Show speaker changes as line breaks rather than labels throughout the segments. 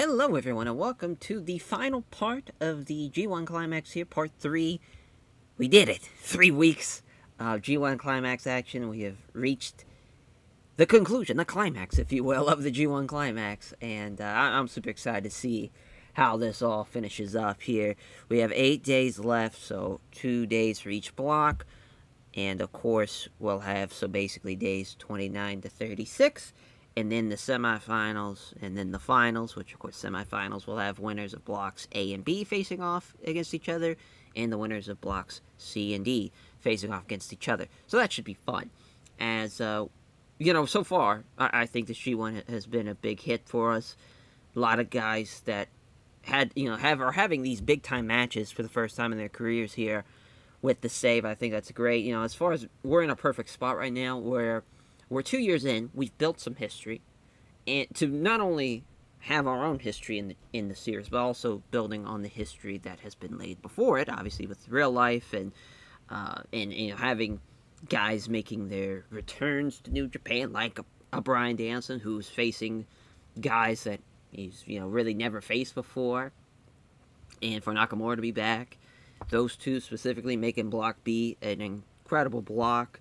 Hello everyone and welcome to the final part of the G1 Climax here, part 3. We did it! 3 weeks of G1 Climax action. We have reached the conclusion, the climax, if you will, of the G1 Climax. And I'm super excited to see how this all finishes up here. We have 8 days left, so 2 days for each block. And of course, we'll have, so basically days 29 to 36. And then the semifinals, and then the finals, which of course semifinals will have winners of blocks A and B facing off against each other, and the winners of blocks C and D facing off against each other. So that should be fun. As so far, I think the G1 has been a big hit for us. A lot of guys that are having these big time matches for the first time in their careers here with the save. I think that's great. As far as we're in a perfect spot right now where we're 2 years in, we've built some history, and to not only have our own history in the series, but also building on the history that has been laid before it, obviously with real life and having guys making their returns to New Japan, like a Bryan Danielson, who's facing guys that he's really never faced before, and for Nakamura to be back, those two specifically making Block B an incredible block.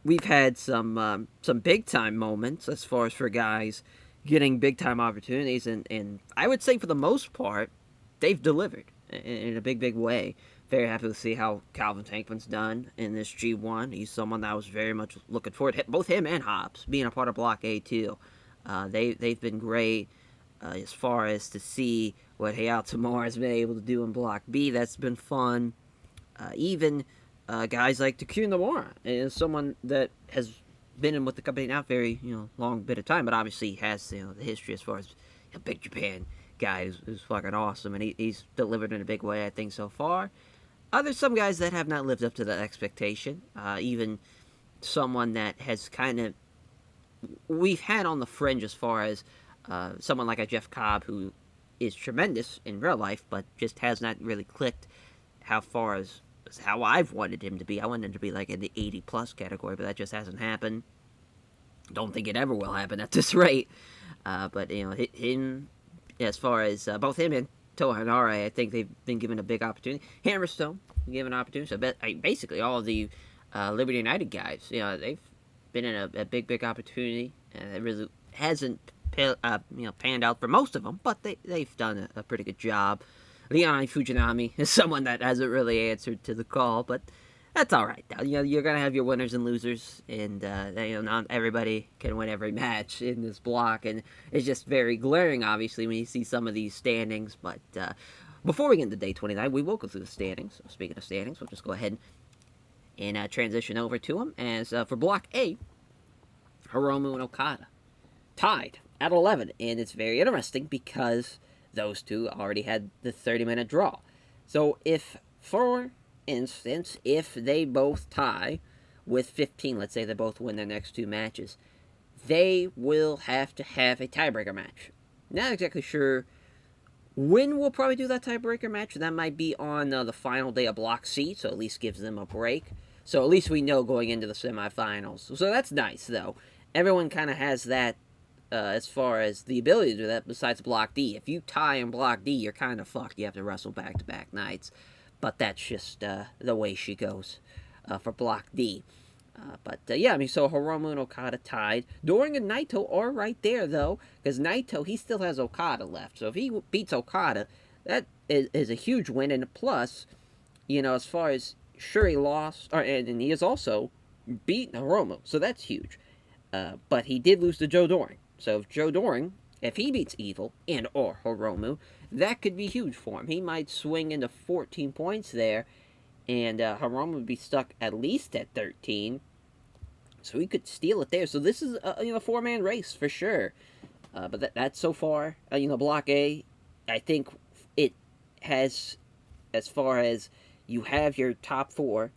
We've had some big time moments as far as for guys getting big time opportunities, and I would say for the most part they've delivered in a big way. Very happy to see how Calvin Tankman's done in this G1. He's someone that I was very much looking forward. Both him and Hobbs being a part of Block A too. They've been great as far as to see what Hayao Tamura has been able to do in Block B. That's been fun. Even guys like TEW Nomura is someone that has been in with the company not very long bit of time, but obviously has the history as far as Big Japan guy who's fucking awesome, and he's delivered in a big way I think so far. There's some guys that have not lived up to that expectation. Even someone that has kind of we've had on the fringe as far as someone like a Jeff Cobb, who is tremendous in real life, but just has not really clicked how far as how I've wanted him to be. I wanted him to be like in the 80 plus category, but that just hasn't happened. Don't think it ever will happen at this rate. But him, as far as both him and Toa Hanare, I think they've been given a big opportunity. Hammerstone given an opportunity. So basically all of the Liberty United guys, they've been in a big opportunity, and it really hasn't panned out for most of them, but they've done a pretty good job. Leon Fujinami is someone that hasn't really answered to the call, but that's all right. You're gonna have your winners and losers, and not everybody can win every match in this block, and it's just very glaring, obviously, when you see some of these standings. But before we get into day 29, we will go through the standings. So speaking of standings, we'll just go ahead and transition over to them. As for Block A, Hiromu and Okada tied at 11, and it's very interesting because those two already had the 30-minute draw. So if, for instance, if they both tie with 15, let's say they both win their next 2 matches, they will have to have a tiebreaker match. Not exactly sure when we'll probably do that tiebreaker match. That might be on the final day of Block C, so at least gives them a break. So at least we know going into the semifinals. So that's nice, though. Everyone kind of has that as far as the ability to do that, besides Block D. If you tie in Block D, you're kind of fucked. You have to wrestle back-to-back nights. But that's just the way she goes for Block D. So Hiromu and Okada tied. Doring and Naito are right there, though, because Naito, he still has Okada left. So if he beats Okada, that is a huge win. And plus, as far as sure he lost, and he has also beaten Hiromu, so that's huge. But he did lose to Joe Doring. So if Joe Doring, if he beats Evil and or Hiromu, that could be huge for him. He might swing into 14 points there, and Hiromu would be stuck at least at 13. So he could steal it there. So this is a 4-man race for sure. But that's so far. Block A, I think it has, as far as you have your top 4,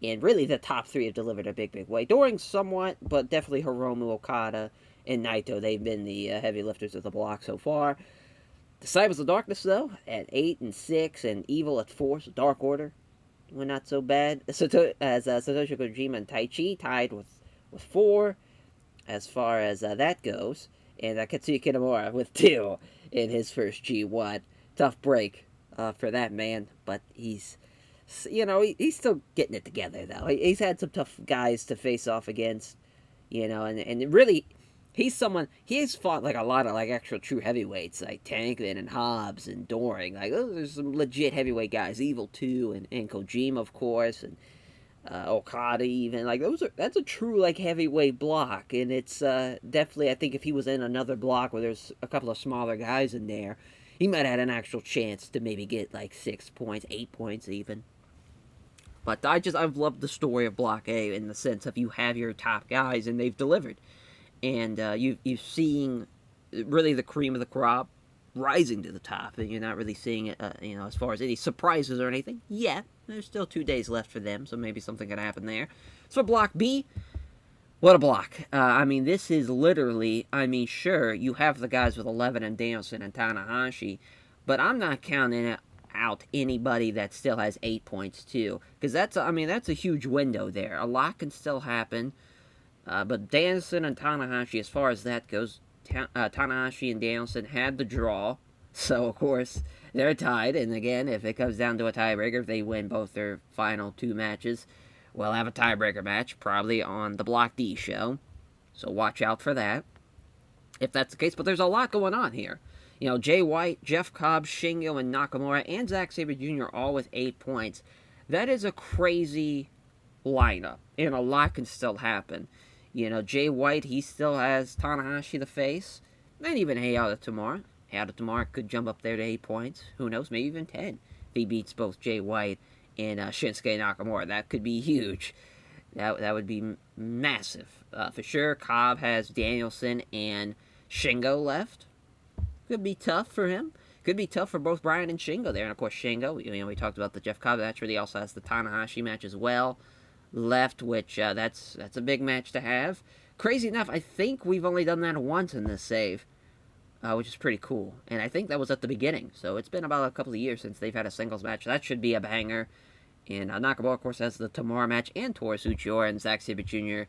and really the top 3 have delivered a big way. Doring somewhat, but definitely Hiromu, Okada, and Naito. They've been the heavy lifters of the block so far. Disciples of Darkness, though, at 8 and 6, and Evil at 4, so Dark Order, well, not so bad. Satoshi Kojima and Taichi tied with 4, as far as that goes. And Katsuya Kitamura with 2. in his first G1. Tough break for that man, but he's still getting it together, though. He's had some tough guys to face off against, and really, he's fought like a lot of like actual true heavyweights, like Tankman and Hobbs and Doring. Like, there's some legit heavyweight guys, Evil 2 and Kojima, of course, and Okada even. Like, that's a true like heavyweight block, and it's definitely, I think if he was in another block where there's a couple of smaller guys in there, he might have had an actual chance to maybe get like 6 points, 8 points even. But I've loved the story of Block A in the sense of you have your top guys and they've delivered, and you've seen really the cream of the crop rising to the top, and you're not really seeing it, as far as any surprises or anything. Yeah, there's still 2 days left for them, so maybe something could happen there. So Block B, what a block. This is literally, sure, you have the guys with 11 and Danielson and Tanahashi, but I'm not counting out anybody that still has 8 points too, because that's a huge window there. A lot can still happen, but Danielson and Tanahashi, as far as that goes, Tanahashi and Danielson had the draw, so of course they're tied. And again, if it comes down to a tiebreaker, if they win both their final 2 matches, we'll have a tiebreaker match probably on the Block D show. So watch out for that, if that's the case. But there's a lot going on here. Jay White, Jeff Cobb, Shingo, and Nakamura, and Zack Sabre Jr. all with 8 points. That is a crazy lineup, and a lot can still happen. Jay White, he still has Tanahashi the face, and even Hayata Tamura. Hayata Tamura could jump up there to 8 points. Who knows, maybe even 10 if he beats both Jay White and Shinsuke Nakamura. That could be huge. That would be massive. For sure, Cobb has Danielson and Shingo left. Could be tough for him. Could be tough for both Bryan and Shingo there. And of course, Shingo, we talked about the Jeff Cobb match, where he also has the Tanahashi match as well left, which that's a big match to have. Crazy enough, I think we've only done that once in this save, which is pretty cool. And I think that was at the beginning, so it's been about a couple of years since they've had a singles match. That should be a banger. And Nakamura, of course, has the Tamura match, and Taurus Uchiora and Zack Sabre Jr.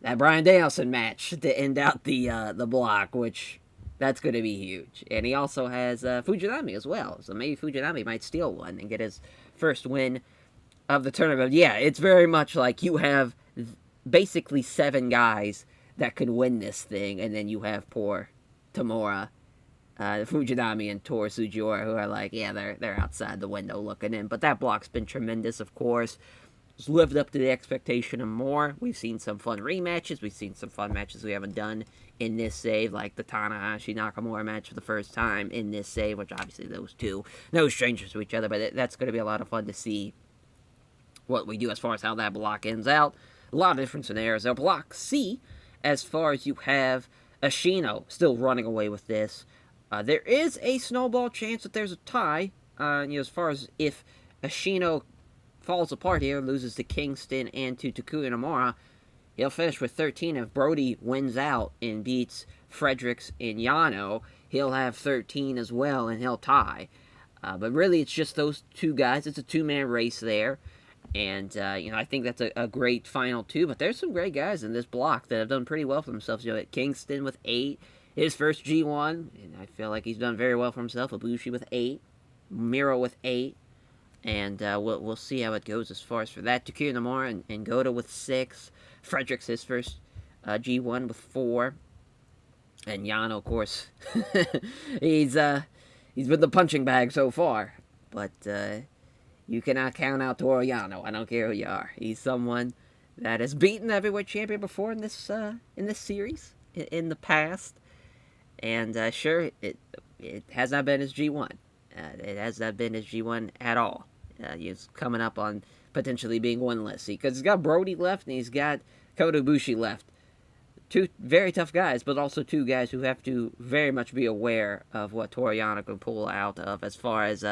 That Bryan Danielson match to end out the block, which that's going to be huge. And he also has Fujinami as well, so maybe Fujinami might steal one and get his first win of the tournament. Yeah, it's very much like you have basically 7 guys that could win this thing, and then you have poor Tamura, Fujinami, and Taurus Uchiora, who are like, yeah, they're outside the window looking in. But that block's been tremendous, of course. It's lived up to the expectation and more. We've seen some fun rematches. We've seen some fun matches we haven't done in this save, like the Tanahashi-Nakamura match for the first time in this save, which obviously those two, no strangers to each other, but that's going to be a lot of fun to see what we do as far as how that block ends out. A lot of different scenarios. Now, Block C, as far as you have Ashino still running away with this, there is a snowball chance that there's a tie, as far as if Ashino falls apart here, loses to Kingston and to Takuya Nomura, he'll finish with 13. If Brody wins out and beats Fredericks and Yano, he'll have 13 as well, and he'll tie. But really, it's just those 2 guys. It's a 2-man race there. And, I think that's a great final 2. But there's some great guys in this block that have done pretty well for themselves. Kingston with 8, his first G1, and I feel like he's done very well for himself. Ibushi with 8, Miro with 8. And we'll see how it goes as far as for that. Takuya Nomura and Goto with 6. Fredericks, his first G1 with 4. And Yano, of course, he's been the punching bag so far. But you cannot count out Toru Yano. I don't care who you are. He's someone that has beaten the heavyweight champion before in this series in the past. And sure, it has not been his G1. It has not been his G1 at all. He's coming up on potentially being winless, because he's got Brody left and he's got Kota Ibushi left. 2 very tough guys, but also 2 guys who have to very much be aware of what Toru Yano can pull out of, as far as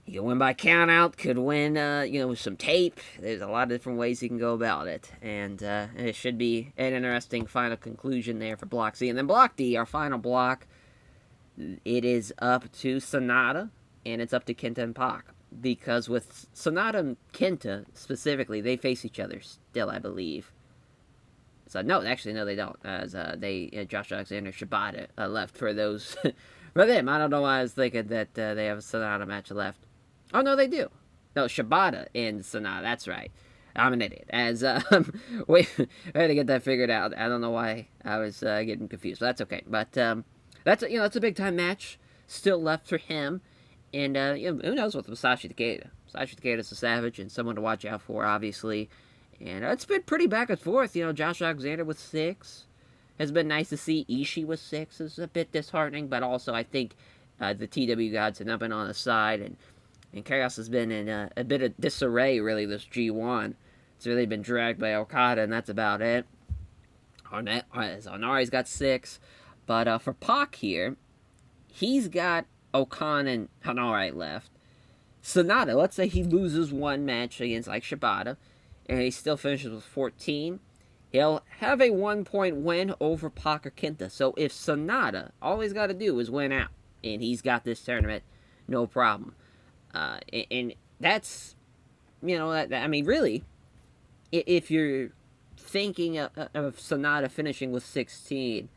he can win by count out, could win with some tape. There's a lot of different ways he can go about it, and it should be an interesting final conclusion there for Block C. And then Block D, our final block, it is up to Sonata, and it's up to Kenta and Pac. Because with Sonata and Kenta, specifically, they face each other still, I believe. So no, actually no, they don't. As Josh Alexander, Shibata left for those for them. I don't know why I was thinking that they have a Sonata match left. Oh no, they do. No, Shibata and Sonata. That's right. I'm an idiot. As wait, I had to get that figured out. I don't know why I was getting confused, but that's okay. But that's a big time match still left for him, and who knows with Masashi Takeda. Masashi Takeda's a savage and someone to watch out for, obviously. And it's been pretty back and forth. Josh Alexander with 6 has been nice to see. Ishii with 6 is a bit disheartening, but also I think the TEW gods have not been on the side, and Chaos has been in a bit of disarray, really, this G1. It's really been dragged by Okada, and that's about it. Onari's got 6. But for Pac here, he's got Okan and Hanare left. Sonata, let's say he loses one match against, like, Shibata, and he still finishes with 14. He'll have a 1-point win over Pac or Kenta. So if Sonata, all he's got to do is win out, and he's got this tournament, no problem. And that's, I mean, really, if you're thinking of Sonata finishing with 16,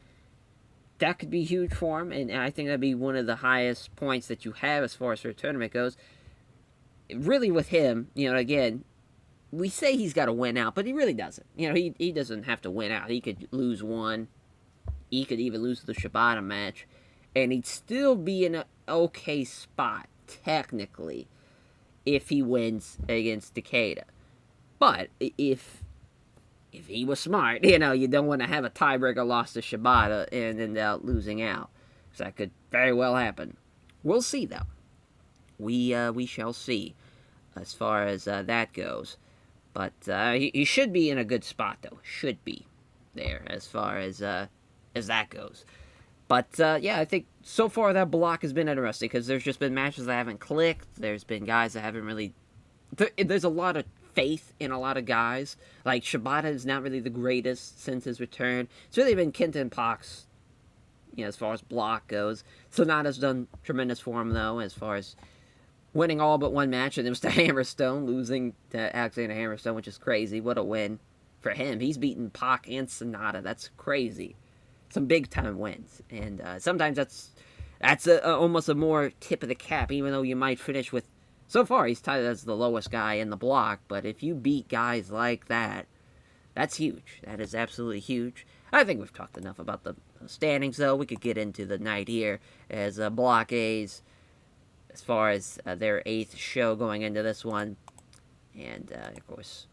that could be huge for him, and I think that'd be one of the highest points that you have as far as your tournament goes. Really, with him, again, we say he's got to win out, but he really doesn't. He doesn't have to win out. He could lose one. He could even lose the Shibata match, and he'd still be in an okay spot, technically, if he wins against Takeda. But if he was smart, you don't want to have a tiebreaker loss to Shibata and end up losing out. So that could very well happen. We'll see, though. We shall see as far as that goes. But he should be in a good spot, though. Should be there as far as that goes. But, I think so far that block has been interesting because there's just been matches that haven't clicked. There's been guys that haven't really... There's a lot of faith in a lot of guys. Like, Shibata is not really the greatest since his return. It's really been Kenta and Pac's, as far as block goes. Sonata's done tremendous for him, though, as far as winning all but one match, and it was to Hammerstone, losing to Alexander Hammerstone, which is crazy. What a win for him. He's beaten Pac and Sonata. That's crazy. Some big-time wins. And sometimes that's almost a more tip of the cap, even though you might finish with... So far, he's tied as the lowest guy in the block, but if you beat guys like that, that's huge. That is absolutely huge. I think we've talked enough about the standings, though. We could get into the night here as Block A's, as far as their 8th show going into this one. And, of course,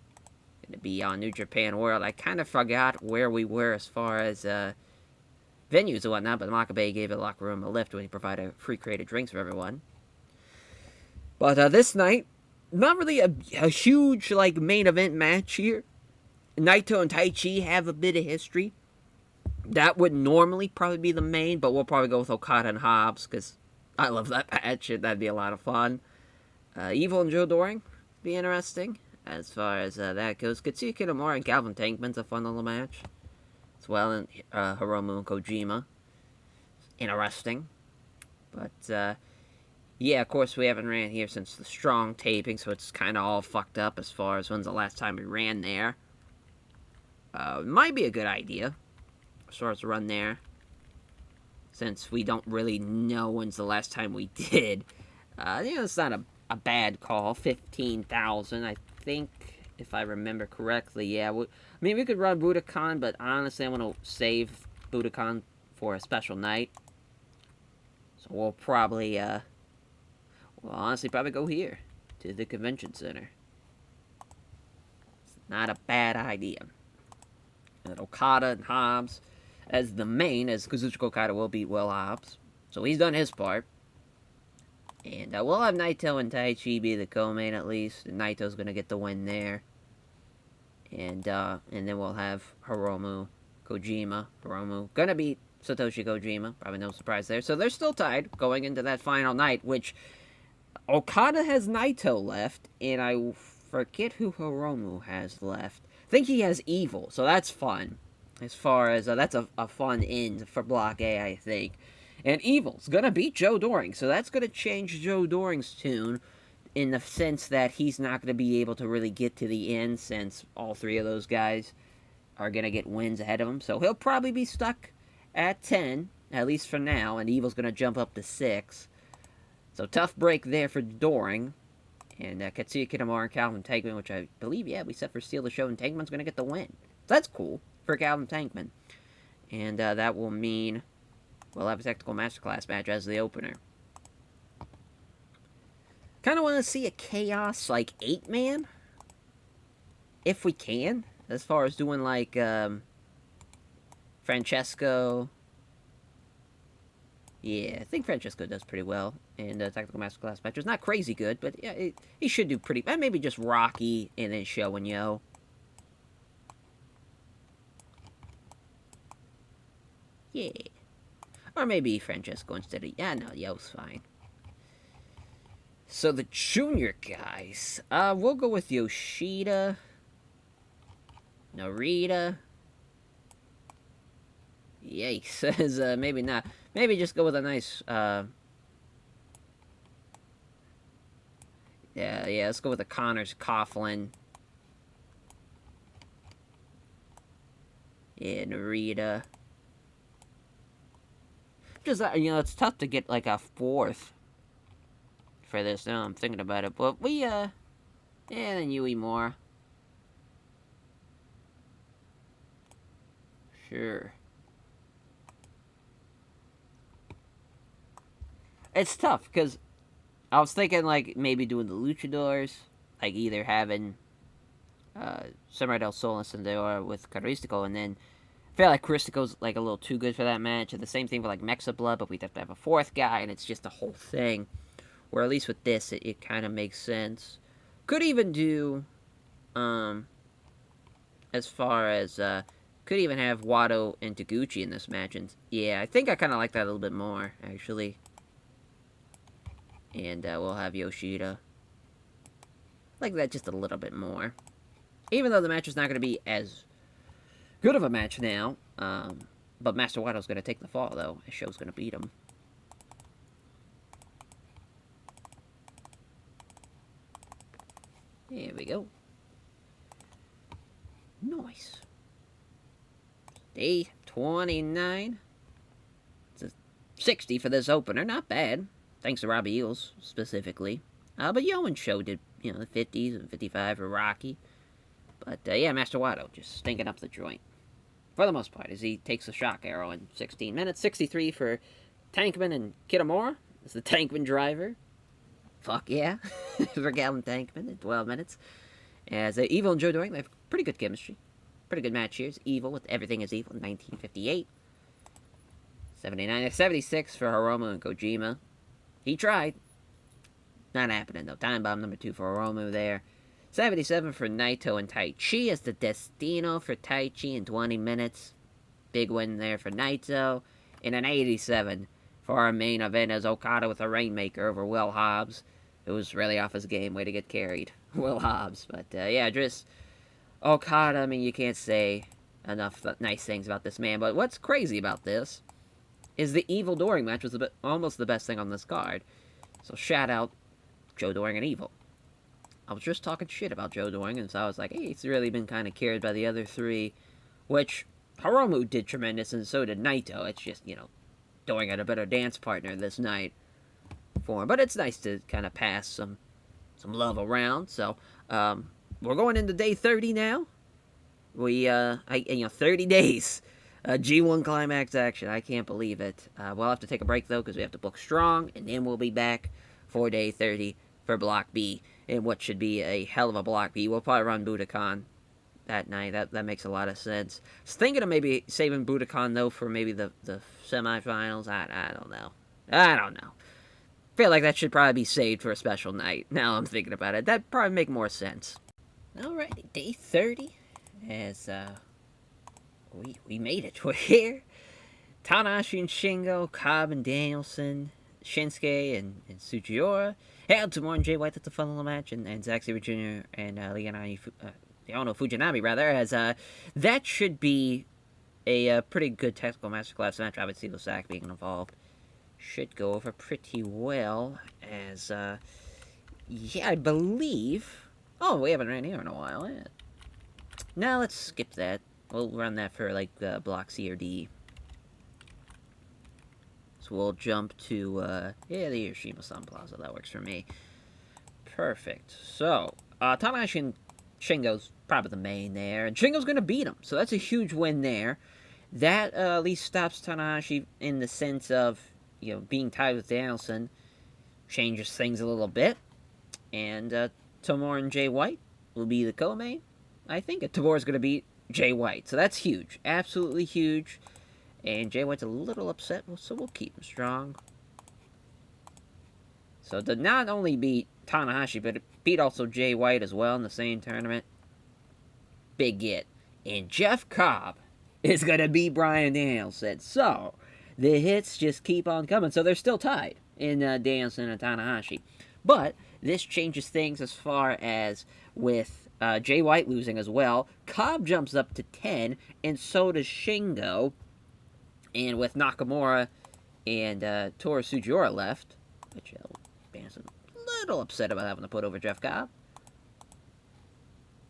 going to be on New Japan World. I kind of forgot where we were as far as venues and whatnot, but Makabe gave the locker room a lift when he provided free created drinks for everyone. But this night, not really a huge, main event match here. Naito and Taichi have a bit of history. That would normally probably be the main, but we'll probably go with Okada and Hobbs, because I love that match. That'd be a lot of fun. Evil and Joe Doring be interesting, as far as that goes. Katsuya Kitamura and Calvin Tankman's a fun little match. As well, and Hiromu and Kojima. Interesting. But, yeah, of course, we haven't ran here since the Strong taping, so it's kind of all fucked up as far as when's the last time we ran there. Might be a good idea as far as run there, since we don't really know when's the last time we did. It's not a bad call. 15,000, I think, if I remember correctly. Yeah, we could run Budokan, but honestly, I want to save Budokan for a special night. So we'll probably, honestly probably go here, to the convention center. It's not a bad idea. And Okada and Hobbs as the main, as Kazuchika Okada will beat Will Hobbs. So he's done his part. And we'll have Naito and Taichi be the co-main at least. And Naito's going to get the win there. And then we'll have Hiromu, Kojima. Hiromu going to beat Satoshi Kojima. Probably no surprise there. So they're still tied going into that final night, which Okada has Naito left, and I forget who Hiromu has left. I think he has Evil, so that's fun. As far as, that's a fun end for Block A, I think. And Evil's gonna beat Joe Doring, so that's gonna change Joe Doring's tune, in the sense that he's not gonna be able to really get to the end, since all three of those guys are going to get wins ahead of him. So he'll probably be stuck at 10, at least for now. And Evil's going to jump up to 6. So tough break there for Doring. And Katsuya Kitamura and Calvin Tankman, which I believe, yeah, we set for Steal the Show. And Tankman's going to get the win. So that's cool for Calvin Tankman. And that will mean we'll have a Technical Masterclass match as the opener. Kind of want to see a Chaos, like, 8-man. If we can. As far as doing, like, Francesco. Yeah, I think Francesco does pretty well in the Technical Masterclass match. It's not crazy good, but yeah, he should do pretty... maybe just Rocky and then Show and Yo. Yeah. Or maybe Francesco instead of... yeah, no, Yo's fine. So the junior guys, we'll go with Yoshida, Narita. Yikes, maybe not. Maybe just go with a nice, yeah, let's go with the Connors Coughlin. Yeah, Narita. Just, it's tough to get, like, a 4th. For this, now I'm thinking about it, but we, yeah, then Yui more. Sure. It's tough, because I was thinking, like, maybe doing the Luchadors, like, either having, Samurai del Sol and Sendora with Caristico, and then I feel like Caristico's, like, a little too good for that match, and the same thing for, like, Mexa Blood, but we'd have to have a 4th guy, and it's just a whole thing. Or at least with this, it kind of makes sense. Could even do, as far as, could even have Wado and Taguchi in this match. And yeah, I think I kind of like that a little bit more, actually. And we'll have Yoshida. Like that just a little bit more. Even though the match is not going to be as good of a match now. But Master Wado's going to take the fall, though. His show's going to beat him. Here we go. Nice. Day 29. It's a 60 for this opener. Not bad. Thanks to Robbie Eels, specifically. But Yo and Show did, the 50s and 55 for Rocky. But, yeah, Master Wado just stinking up the joint. For the most part, as he takes a shock arrow in 16 minutes. 63 for Tankman and Kitamura. As the Tankman driver. Fuck yeah. For Calvin Tankman in 12 minutes. As Evil and Joe Doring, they have pretty good chemistry. Pretty good match here. Evil with Everything is Evil in 1958. 79 and 76 for Hiromu and Kojima. He tried. Not happening though. Time Bomb number 2 for Hiromu there. 77 for Naito and Taichi as the Destino for Taichi in 20 minutes. Big win there for Naito. And an 87 for our main event as Okada with a Rainmaker over Will Hobbs. It was really off his game. Way to get carried. Will Hobbs. But, yeah, just Okada, I mean, you can't say enough nice things about this man. But what's crazy about this is the Evil Doring match was almost the best thing on this card. So, shout out Joe Doring and Evil. I was just talking shit about Joe Doring, and so I was like, hey, he's really been kind of carried by the other 3, which Hiromu did tremendous, and so did Naito. It's just, Doring had a better dance partner this night for him. But it's nice to kind of pass some love around. So, we're going into day 30 now. We, 30 days. G1 Climax action. I can't believe it. We'll have to take a break, though, because we have to book strong, and then we'll be back for day 30 for Block B, in what should be a hell of a Block B. We'll probably run Budokan that night. That makes a lot of sense. I was thinking of maybe saving Budokan, though, for maybe the semifinals. I don't know. I feel like that should probably be saved for a special night. Now I'm thinking about it. That'd probably make more sense. Alrighty, day 30. As, we made it. We're here. Tanahashi and Shingo, Cobb and Danielson, Shinsuke and Sugiura. Hail to Tamura and Jay White at the final match, and Zack Sabre Jr. and Fujinami, rather, as that should be a pretty good technical masterclass match. Obviously, with Zack being involved, should go over pretty well. As yeah, I believe. Oh, we haven't ran here in a while. Yeah. Now let's skip that. We'll run that for, like, block C or D. So we'll jump to, yeah, the Hiroshima Sun Plaza. That works for me. Perfect. So, Tanahashi and Shingo's probably the main there, and Shingo's going to beat him. So that's a huge win there. That at least stops Tanahashi in the sense of, being tied with Danielson. Changes things a little bit. And Tamura and Jay White will be the co-main. I think Tamura's going to beat Jay White. So that's huge. Absolutely huge. And Jay White's a little upset, so we'll keep him strong. So to not only beat Tanahashi, but it beat also Jay White as well in the same tournament. Big get. And Jeff Cobb is going to beat Bryan Danielson. So the hits just keep on coming. So they're still tied in Danielson and Tanahashi. But this changes things as far as with Jay White losing as well. Cobb jumps up to 10, and so does Shingo. And with Nakamura and Toru Sugiura left, which Benson a little upset about having to put over Jeff Cobb.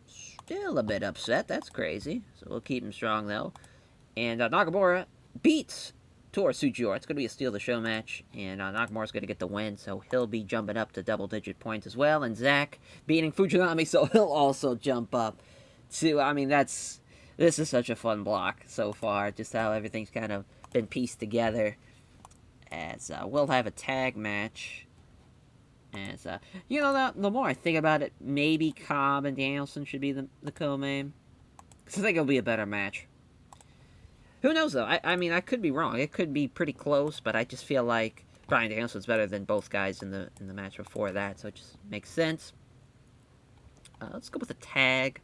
Still a bit upset. That's crazy. So we'll keep him strong, though. And Nakamura beats Toru Sugiura. It's going to be a steal the show match. And Nakamura's going to get the win, so he'll be jumping up to double-digit points as well. And Zack beating Fujinami, so he'll also jump up to... I mean, this is such a fun block so far. Just how everything's kind of been pieced together. As we'll have a tag match. As, the more I think about it, maybe Cobb and Danielson should be the co-main. Because I think it'll be a better match. Who knows, though? I mean, I could be wrong. It could be pretty close, but I just feel like Bryan Danielson's better than both guys in the match before that, so it just makes sense. Let's go with a tag.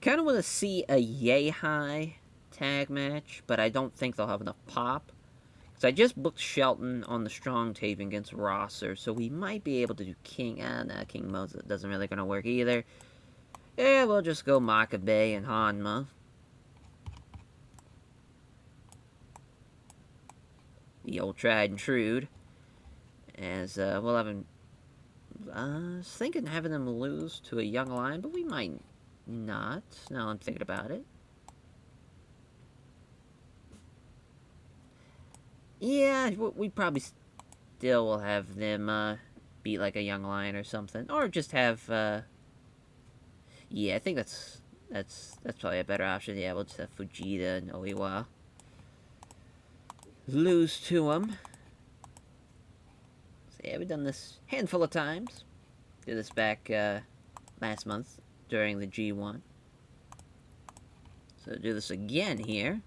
Kind of want to see a yay high tag match, but I don't think they'll have enough pop. So I just booked Shelton on the strong taping against Rosser, so we might be able to do King. No, King Mo's doesn't really going to work either. Yeah, we'll just go Makabe and Hanma. The old tried and true. As we'll have him. I was thinking having them lose to a young lion, but we might not. Now I'm thinking about it. Yeah, we probably still will have them beat like a young lion or something, or just have. Yeah, I think that's probably a better option. Yeah, we'll just have Fujita and Oiwa lose to him. So yeah, we've done this a handful of times. Did this back last month during the G1. So do this again here.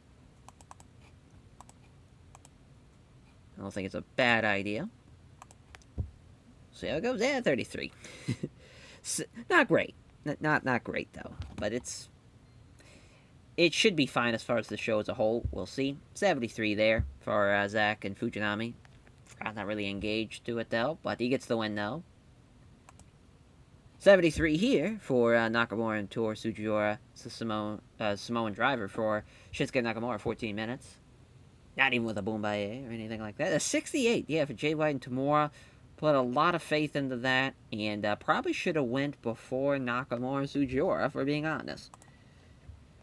I don't think it's a bad idea. See how it goes? Yeah, 33. Not great. Not great, though. But it should be fine as far as the show as a whole. We'll see. 73 there for Zack and Fujinami. I'm not really engaged to it, though. But he gets the win, though. 73 here for Nakamura and Toru Sugiura. It's a Samoan driver for Shinsuke Nakamura, 14 minutes. Not even with a Boombaye or anything like that. A 68, yeah, for Jay White and Tamura. Put a lot of faith into that, and probably should have went before Nakamura and Sugiura, for being honest.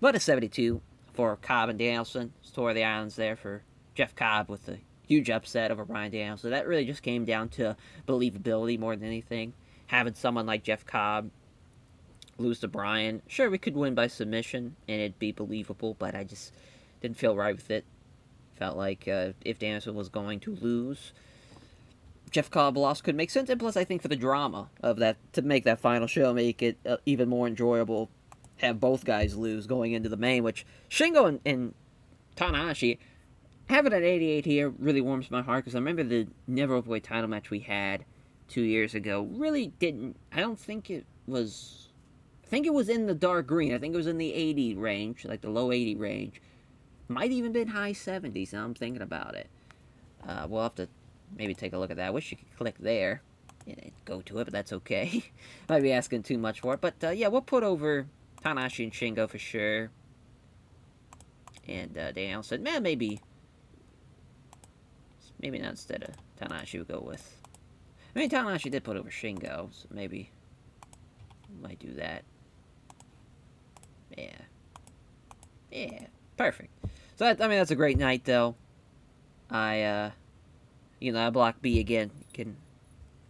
But a 72 for Cobb and Danielson. Store the islands there for Jeff Cobb with a huge upset over Bryan Danielson. That really just came down to believability more than anything. Having someone like Jeff Cobb lose to Bryan, sure, we could win by submission, and it'd be believable, but I just didn't feel right with it. Felt like if Danielson was going to lose, Jeff Cobb loss could make sense. And plus, I think for the drama of that, to make that final show, make it even more enjoyable, have both guys lose going into the main, which Shingo and Tanahashi, having an 88 here really warms my heart, because I remember the Never Openweight title match we had 2 years ago really didn't, I don't think it was, I think it was in the dark green. I think it was in the 80 range, like the low 80 range. Might even been high 70s, now I'm thinking about it. We'll have to maybe take a look at that. I wish you could click there and go to it, but that's okay. Might be asking too much for it. But, yeah, we'll put over Tanahashi and Shingo for sure. And Daniel said, man, maybe not instead of Tanahashi we'll go with. I mean, Tanahashi did put over Shingo, so maybe we might do that. Yeah. Yeah, perfect. So I mean, that's a great night, though. I Block B again. Can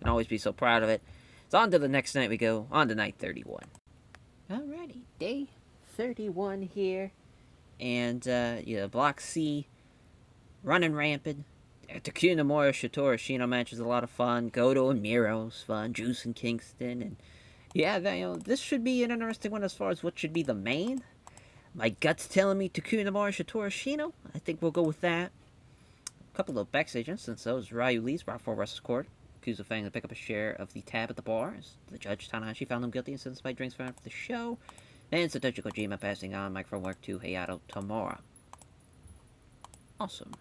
always be so proud of it. So on to the next night we go. On to night 31. Alrighty, day 31 here. And, Block C, running rampant. TEW Shatturashino match is a lot of fun. Goto and Miro's fun. Juice and Kingston. And, yeah, this should be an interesting one as far as what should be the main. My gut's telling me TEW Shatturashino. I think we'll go with that. A couple of backstage instances, though, is Ryu Lee's brought forward Wrestlers Court. Accused of failing to pick up a share of the tab at the bar. As the judge, Tanahashi, found him guilty and sentenced by drinks for the show. And Satoshi Kojima passing on microphone work to Hayato Tamura. Awesome.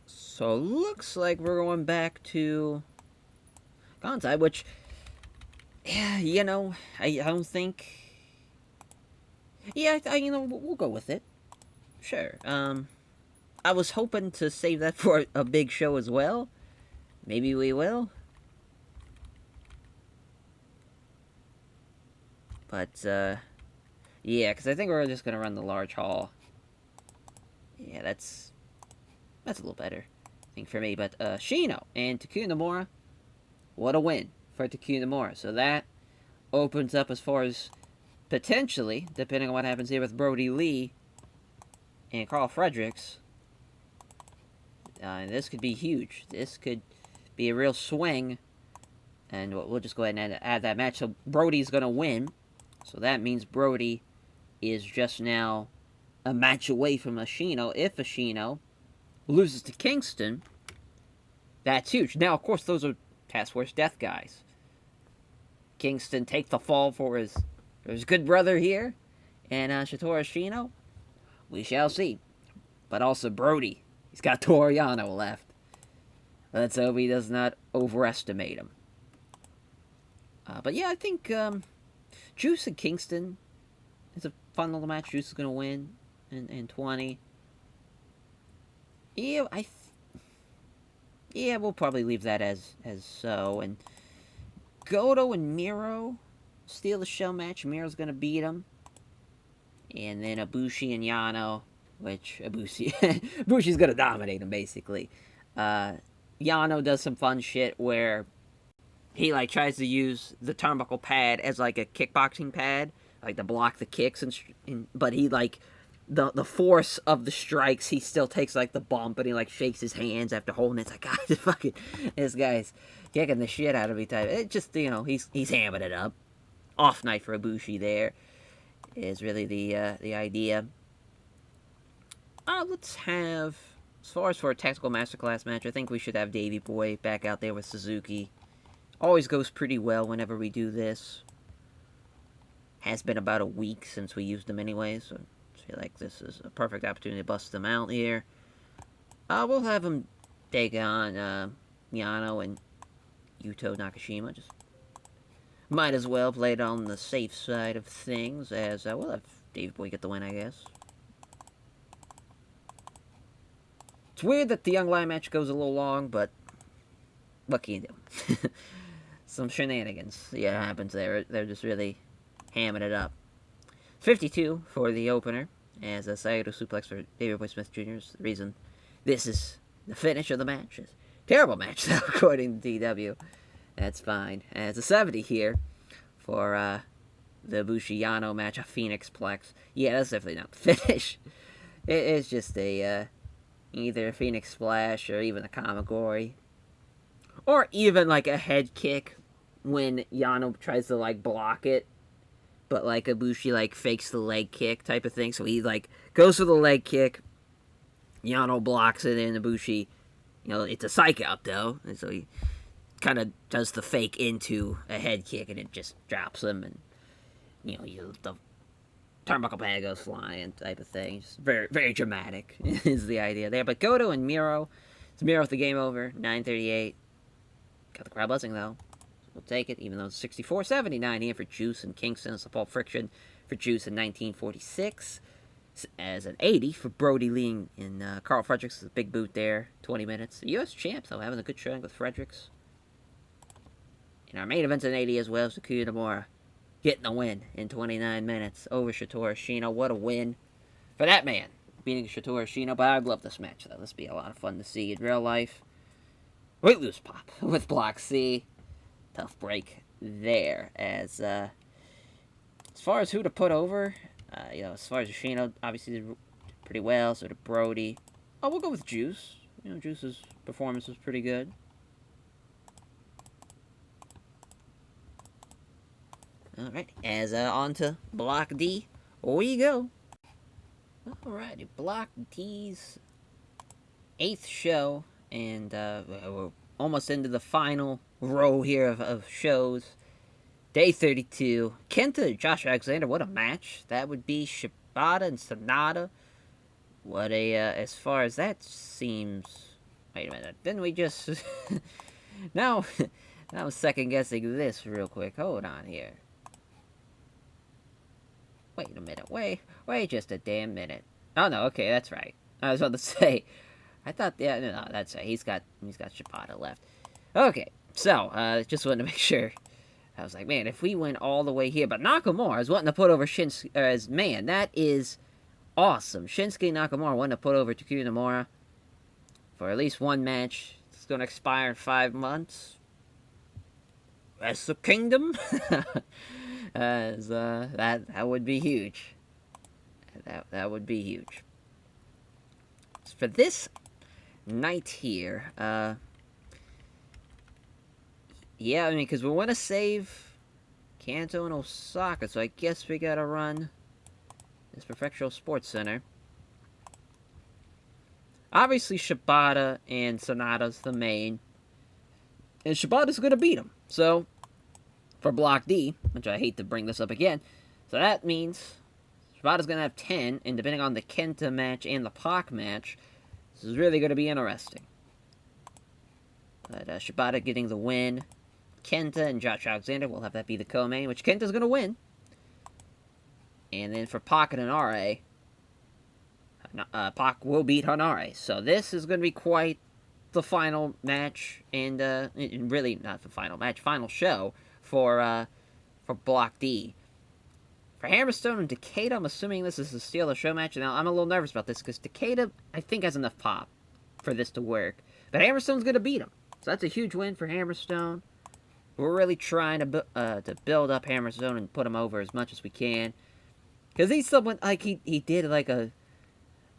So, looks like we're going back to Kansai, which, yeah, I don't think... Yeah, we'll go with it. Sure. I was hoping to save that for a big show as well. Maybe we will. But, yeah, because I think we're just going to run the large hall. Yeah, that's a little better, I think, for me. But, Shino and TEW Nomura, what a win for TEW Nomura. So that opens up as far as, potentially, depending on what happens here with Brody Lee and Carl Fredericks, this could be huge. This could be a real swing. And we'll just go ahead and add that match. So Brody's going to win. So that means Brody is just now a match away from Ashino. If Ashino loses to Kingston, that's huge. Now, of course, those are Task Force Death guys. Kingston take the fall for his good brother here. And Shatturashino, we shall see. But also Brody, he's got Toru Yano left. Let's hope he does not overestimate him. But yeah, I think Juice and Kingston is a fun little match. Juice is going to win in 20. Yeah, we'll probably leave that as so. And Goto and Miro steal the show match. Miro's going to beat him. And then Ibushi and Yano, which Ibushi's going to dominate him, basically. Yano does some fun shit where he, tries to use the turnbuckle pad as, a kickboxing pad, to block the kicks, but he, the force of the strikes, he still takes, the bump, and he, shakes his hands after holding it. It's God, fucking, this guy's kicking the shit out of me type. It just, he's hamming it up. Off night for Ibushi there is really the idea. Let's have, as far as for a tactical masterclass match, I think we should have Davey Boy back out there with Suzuki. Always goes pretty well whenever we do this. Has been about a week since we used them anyway, so I feel like this is a perfect opportunity to bust them out here. We'll have him take on Yano and Yuto Nakashima. Just might as well play it on the safe side of things, as we'll have Davey Boy get the win, I guess. It's weird that the Young Lion match goes a little long, but what can you do? Some shenanigans, happens there. They're just really hamming it up. 52 for the opener, as a Saito suplex for David Boy Smith Jr. is the reason this is the finish of the match. It's a terrible match, though, according to TEW. That's fine. As a 70 here for the Bushi-Yano match, a Phoenix Plex. Yeah, that's definitely not the finish. It's just a either a Phoenix Splash or even a Kamigori. Or even, a head kick when Yano tries to, block it. But, Ibushi, fakes the leg kick type of thing. So he, goes for the leg kick. Yano blocks it, and Ibushi, it's a psych out, though. And so he kind of does the fake into a head kick, and it just drops him. And, the turnbuckle pad goes flying type of thing. Just very, very dramatic is the idea there. But Goto and Miro. It's Miro with the game over. 9:38. Got the crowd buzzing, though. We'll take it, even though it's 64-79 here for Juice and Kingston. It's a Pulp Friction for Juice in 1946. As an 80 for Brody Lee and Carl Fredericks. A big boot there. 20 minutes. The U.S. champ, though, having a good showing with Fredericks. In our main event in 80 as well, so TEW Nomura getting the win in 29 minutes over Shatturashino. What a win for that man, beating Shatturashino. But I'd love this match, though. This would be a lot of fun to see in real life. Wait, lose pop with Block C. Tough break there. As far as who to put over, as far as Yoshino, obviously did pretty well. So did Brody. Oh, we'll go with Juice. Juice's performance was pretty good. Alright, as on to Block D. We go. Alrighty, Block D's 8th show. And we're almost into the final row here of shows. Day 32. Kenta and Josh Alexander, what a match. That would be Shibata and Sonata. What a, as far as that seems... Wait a minute, didn't we just... now I'm second guessing this real quick. Hold on here. Wait a minute, wait just a damn minute. Oh no, okay, that's right. I was about to say... I thought, yeah, no, that's right. He's got Shibata left. Okay, so, just wanted to make sure. I was like, man, if we went all the way here, but Nakamura is wanting to put over Shinsuke, as man, that is awesome. Shinsuke Nakamura wanting to put over Takuya Nomura for at least one match. It's going to expire in 5 months. Wrestle Kingdom? That would be huge. That would be huge. For this night here, yeah, I mean, because we want to save Kanto and Osaka, so I guess we gotta run this Prefectural Sports Center. Obviously, Shibata and Sonata's the main, and Shibata's gonna beat him. So, for Block D, which I hate to bring this up again, so that means Shibata's gonna have 10, and depending on the Kenta match and the Pac match, this is really gonna be interesting. But Shibata getting the win. Kenta and Josh Alexander will have that be the co-main, which Kenta's going to win. And then for Pac and Hanare, Pac will beat Hanare. So this is going to be quite the final match, and really not the final match, final show for Block D. For Hammerstone and Takeda, I'm assuming this is a steal the show match. Now, I'm a little nervous about this, because Takeda, I think, has enough pop for this to work. But Hammerstone's going to beat him. So that's a huge win for Hammerstone. We're really trying to build up Hammerstone and put him over as much as we can. Because he's someone, like, he did, like,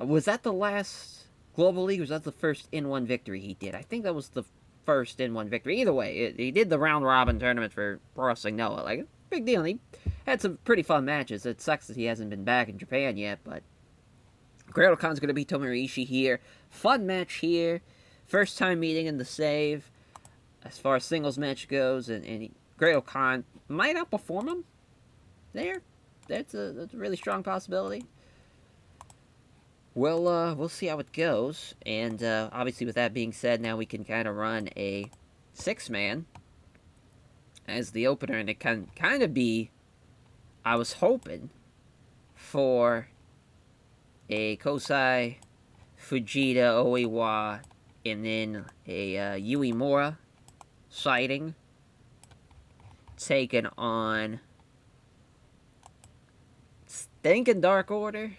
was that the last Global League, or was that the first N1 victory he did? I think that was the first N1 victory. Either way, he did the round-robin tournament for Pro Wrestling Noah. Like, big deal. He had some pretty fun matches. It sucks that he hasn't been back in Japan yet, but Great Khan's going to beat Tomohiro Ishii here. Fun match here. First time meeting in the save. As far as singles match goes, and Great Khan might outperform him there. That's a really strong possibility. We'll see how it goes. And obviously, with that being said, now we can kind of run a 6-man as the opener, and it can kind of be, I was hoping for a Kosai, Fujita, Oiwa, and then a Uemura sighting taken on Stinking Dark Order,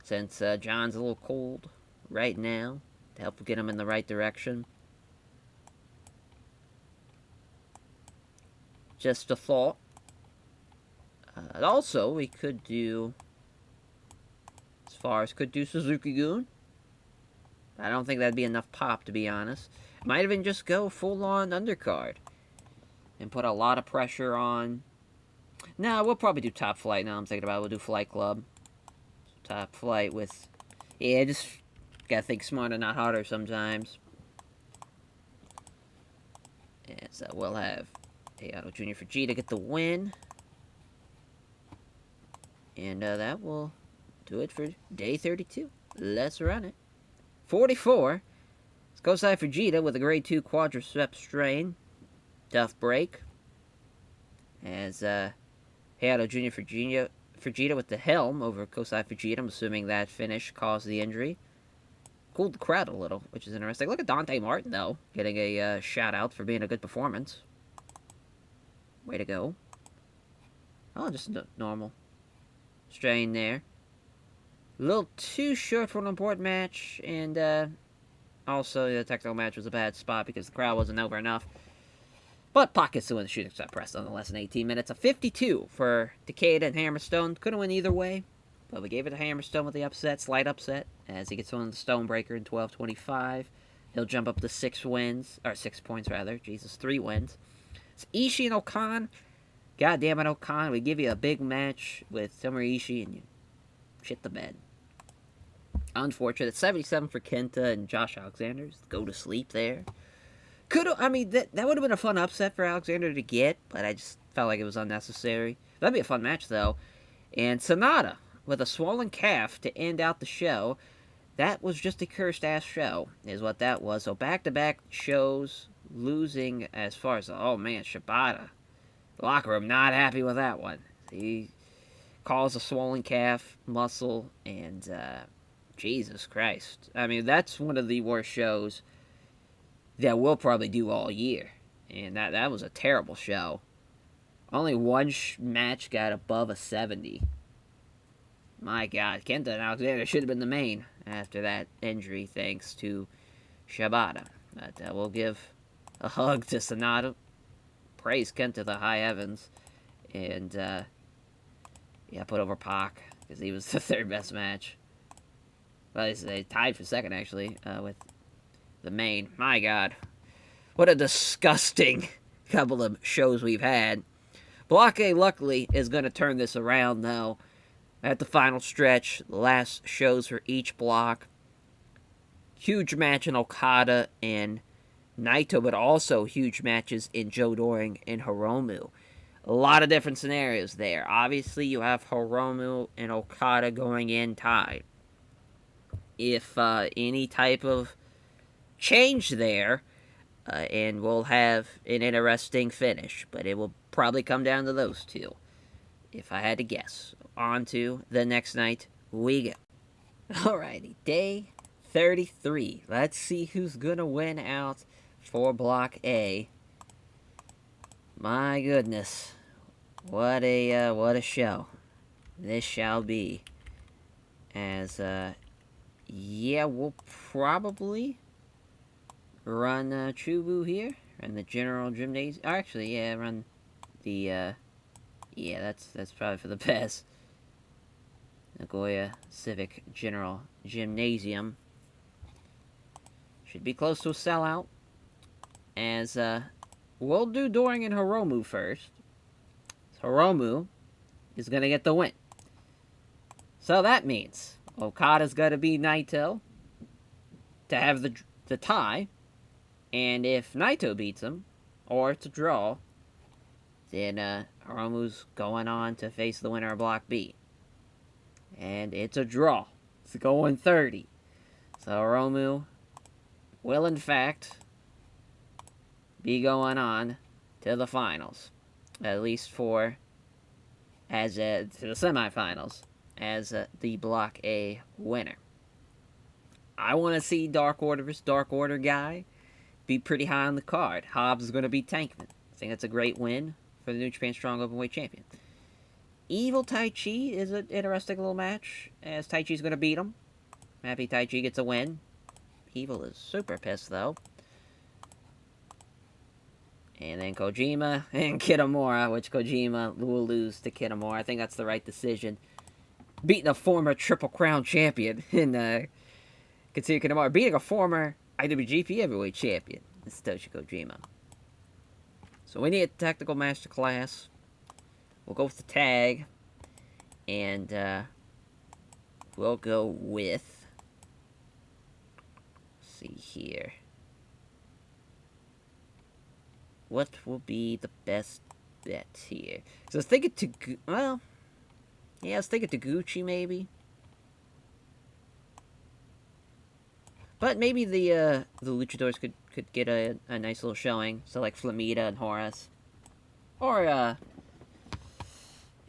since John's a little cold right now, to help get him in the right direction. Just a thought. Also, we could do, as far as could do Suzuki-gun. I don't think that'd be enough pop, to be honest. Might even just go full-on undercard and put a lot of pressure on. No, we'll probably do Top Flight now. I'm thinking about it. We'll do Flight Club. Top Flight with... Yeah, just gotta think smarter, not harder sometimes. And so we'll have Hayato Jr. Fujita get the win. And that will do it for day 32. Let's run it. 44. Kosai Fujita with a grade 2 quadriceps strain. Tough break. As Hayato Jr. Fujita with the helm over Kosai Fujita. I'm assuming that finish caused the injury. Cooled the crowd a little, which is interesting. Look at Dante Martin, though, getting a shout-out for being a good performance. Way to go. Oh, just normal strain there. A little too short for an important match, and also the technical match was a bad spot because the crowd wasn't over enough. But Pac gets to win the shooting star press on the less than 18 minutes. A 52 for Takeda and Hammerstone. Couldn't win either way, but we gave it to Hammerstone with the upset, slight upset, as he gets to win the Stonebreaker in 12:25. He'll jump up to 6 points rather. Jesus, 3 wins. It's Ishii and Okan. God damn it, Okan. We give you a big match with Tomohiro Ishii and you shit the bed. Unfortunate. 77 for Kenta and Josh Alexander. Go to sleep there. That would have been a fun upset for Alexander to get, but I just felt like it was unnecessary. That'd be a fun match, though. And Sonata, with a swollen calf to end out the show. That was just a cursed-ass show, is what that was. So back-to-back shows, losing as far as, oh man, Shibata. The locker room not happy with that one. He calls a swollen calf muscle, and Jesus Christ. I mean, that's one of the worst shows that we'll probably do all year. And that was a terrible show. Only one match got above a 70. My God, Kenta and Alexander should have been the main after that injury, thanks to Shibata. But we'll give a hug to Sonata. Praise Kenta the high heavens. And, put over Pac, because he was the third best match. Well, they tied for second, actually, with the main. My God. What a disgusting couple of shows we've had. Block A, luckily, is going to turn this around, though. At the final stretch, the last shows for each block. Huge match in Okada and Naito, but also huge matches in Joe Doring and Hiromu. A lot of different scenarios there. Obviously, you have Hiromu and Okada going in tied. If any type of change there, and we'll have an interesting finish, but it will probably come down to those two, if I had to guess. On to the next night we go. Alrighty, day 33. Let's see who's gonna win out for Block A. My goodness, what a show this shall be. As we'll probably run Chubu here, run the General Gymnasium. Actually, run the that's probably for the best. Nagoya Civic General Gymnasium. Should be close to a sellout. As we'll do Doring and Hiromu first. Hiromu is going to get the win. So that means Okada's got to beat Naito to have the tie. And if Naito beats him, or it's a draw, then Hiromu's going on to face the winner of Block B. And it's a draw. It's going 30. So Hiromu will, in fact, be going on to the finals. At least to the semifinals, as the Block A winner. I want to see Dark Order versus Dark Order guy be pretty high on the card. Hobbs is going to beat Tankman. I think that's a great win for the New Japan Strong Openweight Champion. Evil Taichi is an interesting little match, as Taichi's going to beat him. Happy Taichi gets a win. Evil is super pissed, though. And then Kojima and Kitamura, which Kojima will lose to Kitamura. I think that's the right decision. Beating a former Triple Crown champion in Katsuya Kitamura. Beating a former IWGP Heavyweight champion in Satoshi Kojima. So we need a tactical masterclass. We'll go with the tag. And we'll go with... Let's see here. What will be the best bet here? So I was thinking I was thinking Taguchi maybe. But maybe the luchadors could get a nice little showing. So like Flamita and Horace. Or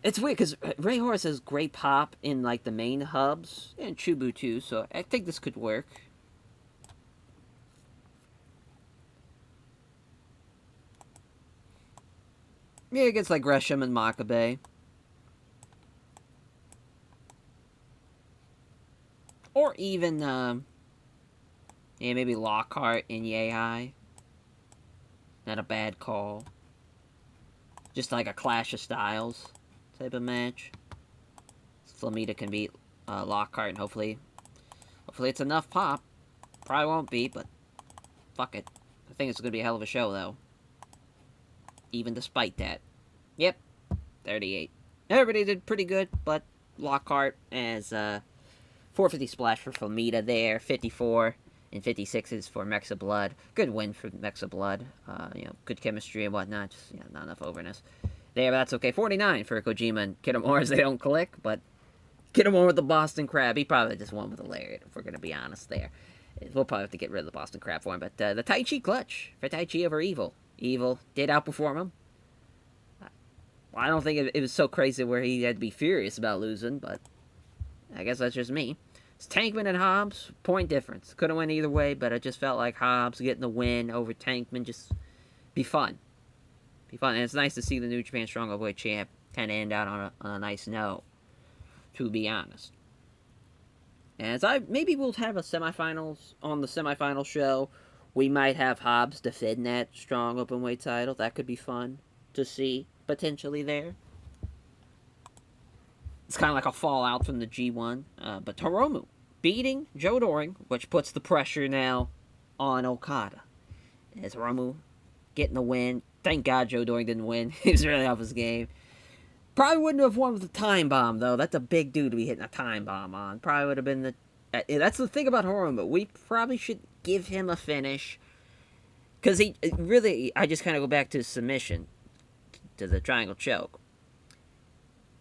it's weird because Ray Horace has great pop in like the main hubs and Chubu too. So I think this could work. Yeah, against like Gresham and Makabe. Or even, yeah, maybe Lockhart and Yehai. Not a bad call. Just like a Clash of Styles type of match. Flamita can beat Lockhart, and hopefully it's enough pop. Probably won't be, but fuck it. I think it's going to be a hell of a show, though. Even despite that. Yep, 38. Everybody did pretty good, but Lockhart as 450 splash for Flamita there, 54 and 56s for Mexa Blood. Good win for Mexa Blood. Good chemistry and whatnot. Just not enough overness there, but that's okay. 49 for Kojima and Kitamura as they don't click, but Kitamura with the Boston Crab. He probably just won with a lariat, if we're going to be honest there. We'll probably have to get rid of the Boston Crab for him, but the Tai Chi clutch for Tai Chi over Evil. Evil did outperform him. I don't think it was so crazy where he had to be furious about losing, but I guess that's just me. It's Tankman and Hobbs, point difference. Could have went either way, but I just felt like Hobbs getting the win over Tankman just be fun. And it's nice to see the New Japan Strong Openweight champ kind of end out on a nice note, to be honest. And maybe we'll have a semifinals on the semifinal show. We might have Hobbs defend that Strong Openweight title. That could be fun to see, potentially, there. It's kind of like a fallout from the G1. But Hiromu beating Joe Doring, which puts the pressure now on Okada. As Hiromu getting the win. Thank God Joe Doring didn't win. He was really off his game. Probably wouldn't have won with a time bomb, though. That's a big dude to be hitting a time bomb on. Probably would have been the... That's the thing about Hiromu. We probably should give him a finish. Because he really... I just kind of go back to his submission. To the triangle choke.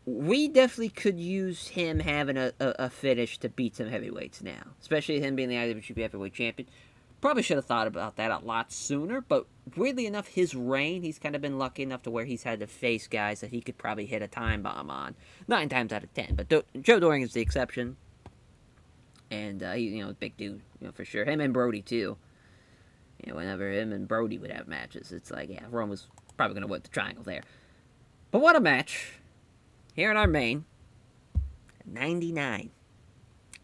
We definitely could use him having a finish to beat some heavyweights now. Especially him being the IWGP Heavyweight Champion. Probably should have thought about that a lot sooner. But weirdly enough, his reign, he's kind of been lucky enough to where he's had to face guys that he could probably hit a time bomb on. 9 times out of 10. But Joe Doring is the exception. And he's a big dude, for sure. Him and Brody, too. Whenever him and Brody would have matches, it's like, yeah, Rome was probably going to win the triangle there. But what a match. Here in our main, 99.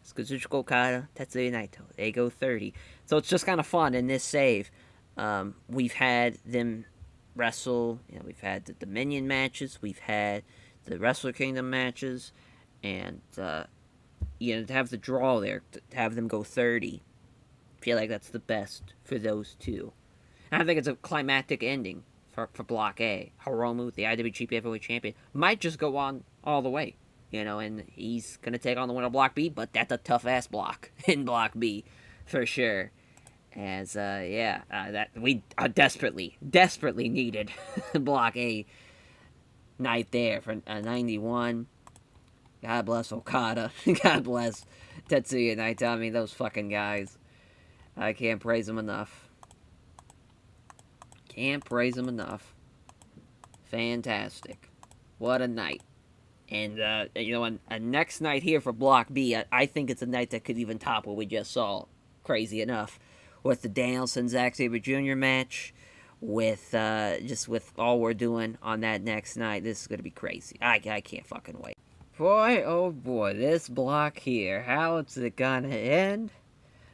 It's Kazuchika Okada, Tetsuya Naito. They go 30. So it's just kind of fun in this save. We've had them wrestle. We've had the Dominion matches. We've had the Wrestle Kingdom matches. And, to have the draw there, to have them go 30. I feel like that's the best for those two. And I think it's a climactic ending for Block A. Hiromu, the IWGP Heavyweight Champion, might just go on all the way. And he's going to take on the winner of Block B, but that's a tough-ass block in Block B, for sure. As, that we desperately needed Block A night there for 91. God bless Okada. God bless Tetsuya Naito. I mean, those fucking guys. I can't praise them enough. Can't praise them enough. Fantastic. What a night. And, a next night here for Block B, I think it's a night that could even top what we just saw. Crazy enough. With the Danielson-Zack Sabre Jr. match. With all we're doing on that next night. This is going to be crazy. I can't fucking wait. Boy, oh boy, this block here. How is it going to end?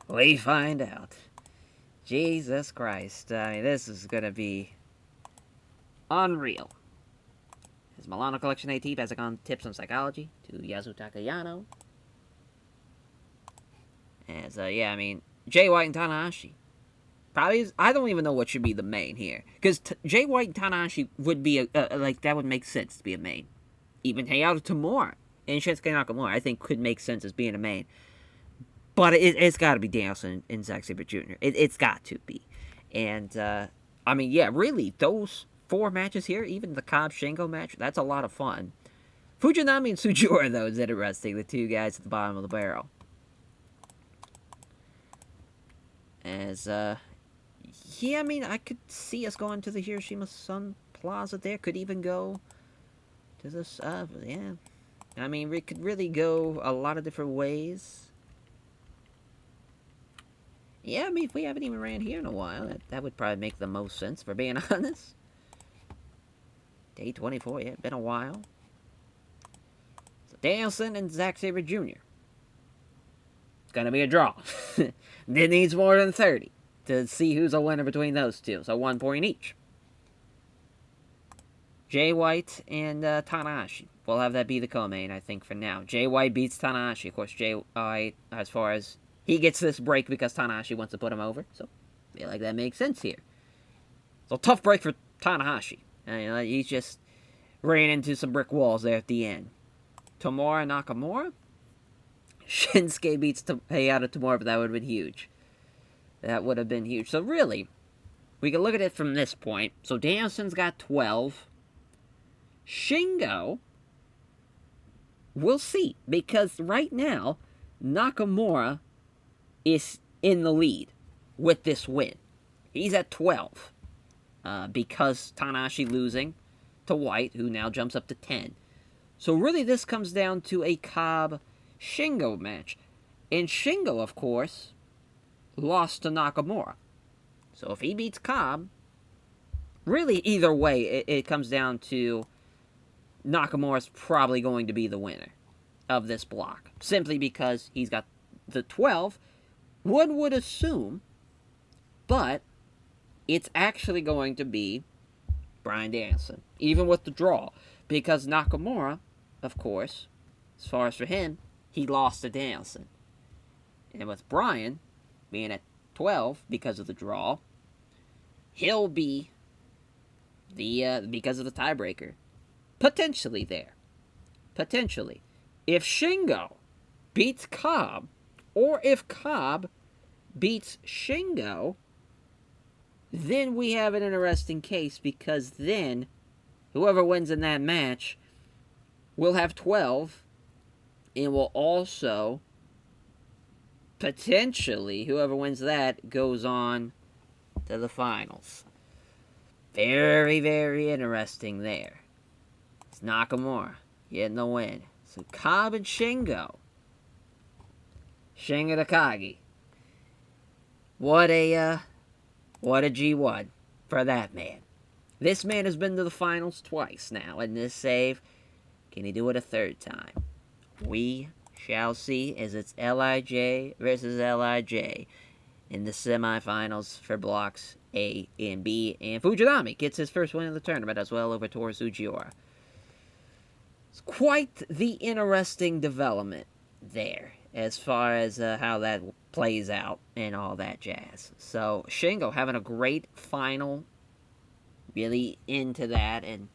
We find out. Jesus Christ. I mean, this is going to be unreal. His Milano Collection AT passing on tips on psychology to Yasuo Takayano. As, Jay White and Tanahashi. Probably, I don't even know what should be the main here. Because Jay White and Tanahashi would be, that would make sense to be a main. Even Hayato Tamura and Shinsuke Nakamura, I think, could make sense as being a main. But it's got to be Danielson and Zack Sabre Jr. It's got to be. And, really, those 4 matches here, even the Cobb Shingo match, that's a lot of fun. Fujinami and Sujiura, though, is interesting. The 2 guys at the bottom of the barrel. As, I could see us going to the Hiroshima Sun Plaza there. Could even go to this, we could really go a lot of different ways. Yeah, if we haven't even ran here in a while, that would probably make the most sense, for being honest. Day 24, yeah, been a while. So Danielson and Zack Sabre Jr. going to be a draw. It needs more than 30 to see who's a winner between those two. So 1 point each. Jay White and Tanahashi. We'll have that be the co-main, I think, for now. Jay White beats Tanahashi. Of course, Jay White, as far as he gets this break because Tanahashi wants to put him over. So I feel like that makes sense here. So tough break for Tanahashi. He's just ran into some brick walls there at the end. Tamura Nakamura. Shinsuke beats Hayata Tamura, but that would have been huge. That would have been huge. So really, we can look at it from this point. So Danielson's got 12. Shingo, we'll see. Because right now, Nakamura is in the lead with this win. He's at 12. Because Tanahashi losing to White, who now jumps up to 10. So really this comes down to a Cobb-Shingo match. And Shingo, of course, lost to Nakamura. So if he beats Cobb, really either way, it comes down to Nakamura's probably going to be the winner of this block. Simply because he's got the 12. One would assume, but it's actually going to be Bryan Danielson, even with the draw. Because Nakamura, of course, as far as for him, he lost to Danielson. And with Bryan being at 12 because of the draw, he'll be because of the tiebreaker. Potentially there. Potentially. If Shingo beats Cobb, or if Cobb beats Shingo, then we have an interesting case, because then whoever wins in that match will have 12, and will also potentially, whoever wins that goes on to the finals. Very, very interesting there. It's Nakamura getting the win. So Cobb and Shingo. Shingo Takagi. What a G1 for that man. This man has been to the finals twice now in this save. Can he do it a third time? We shall see, as it's LIJ versus LIJ in the semifinals for blocks A and B. And Fujinami gets his first win in the tournament as well over Toru Sugiura. It's quite the interesting development there as far as how that plays out and all that jazz. So Shingo having a great final, really into that, and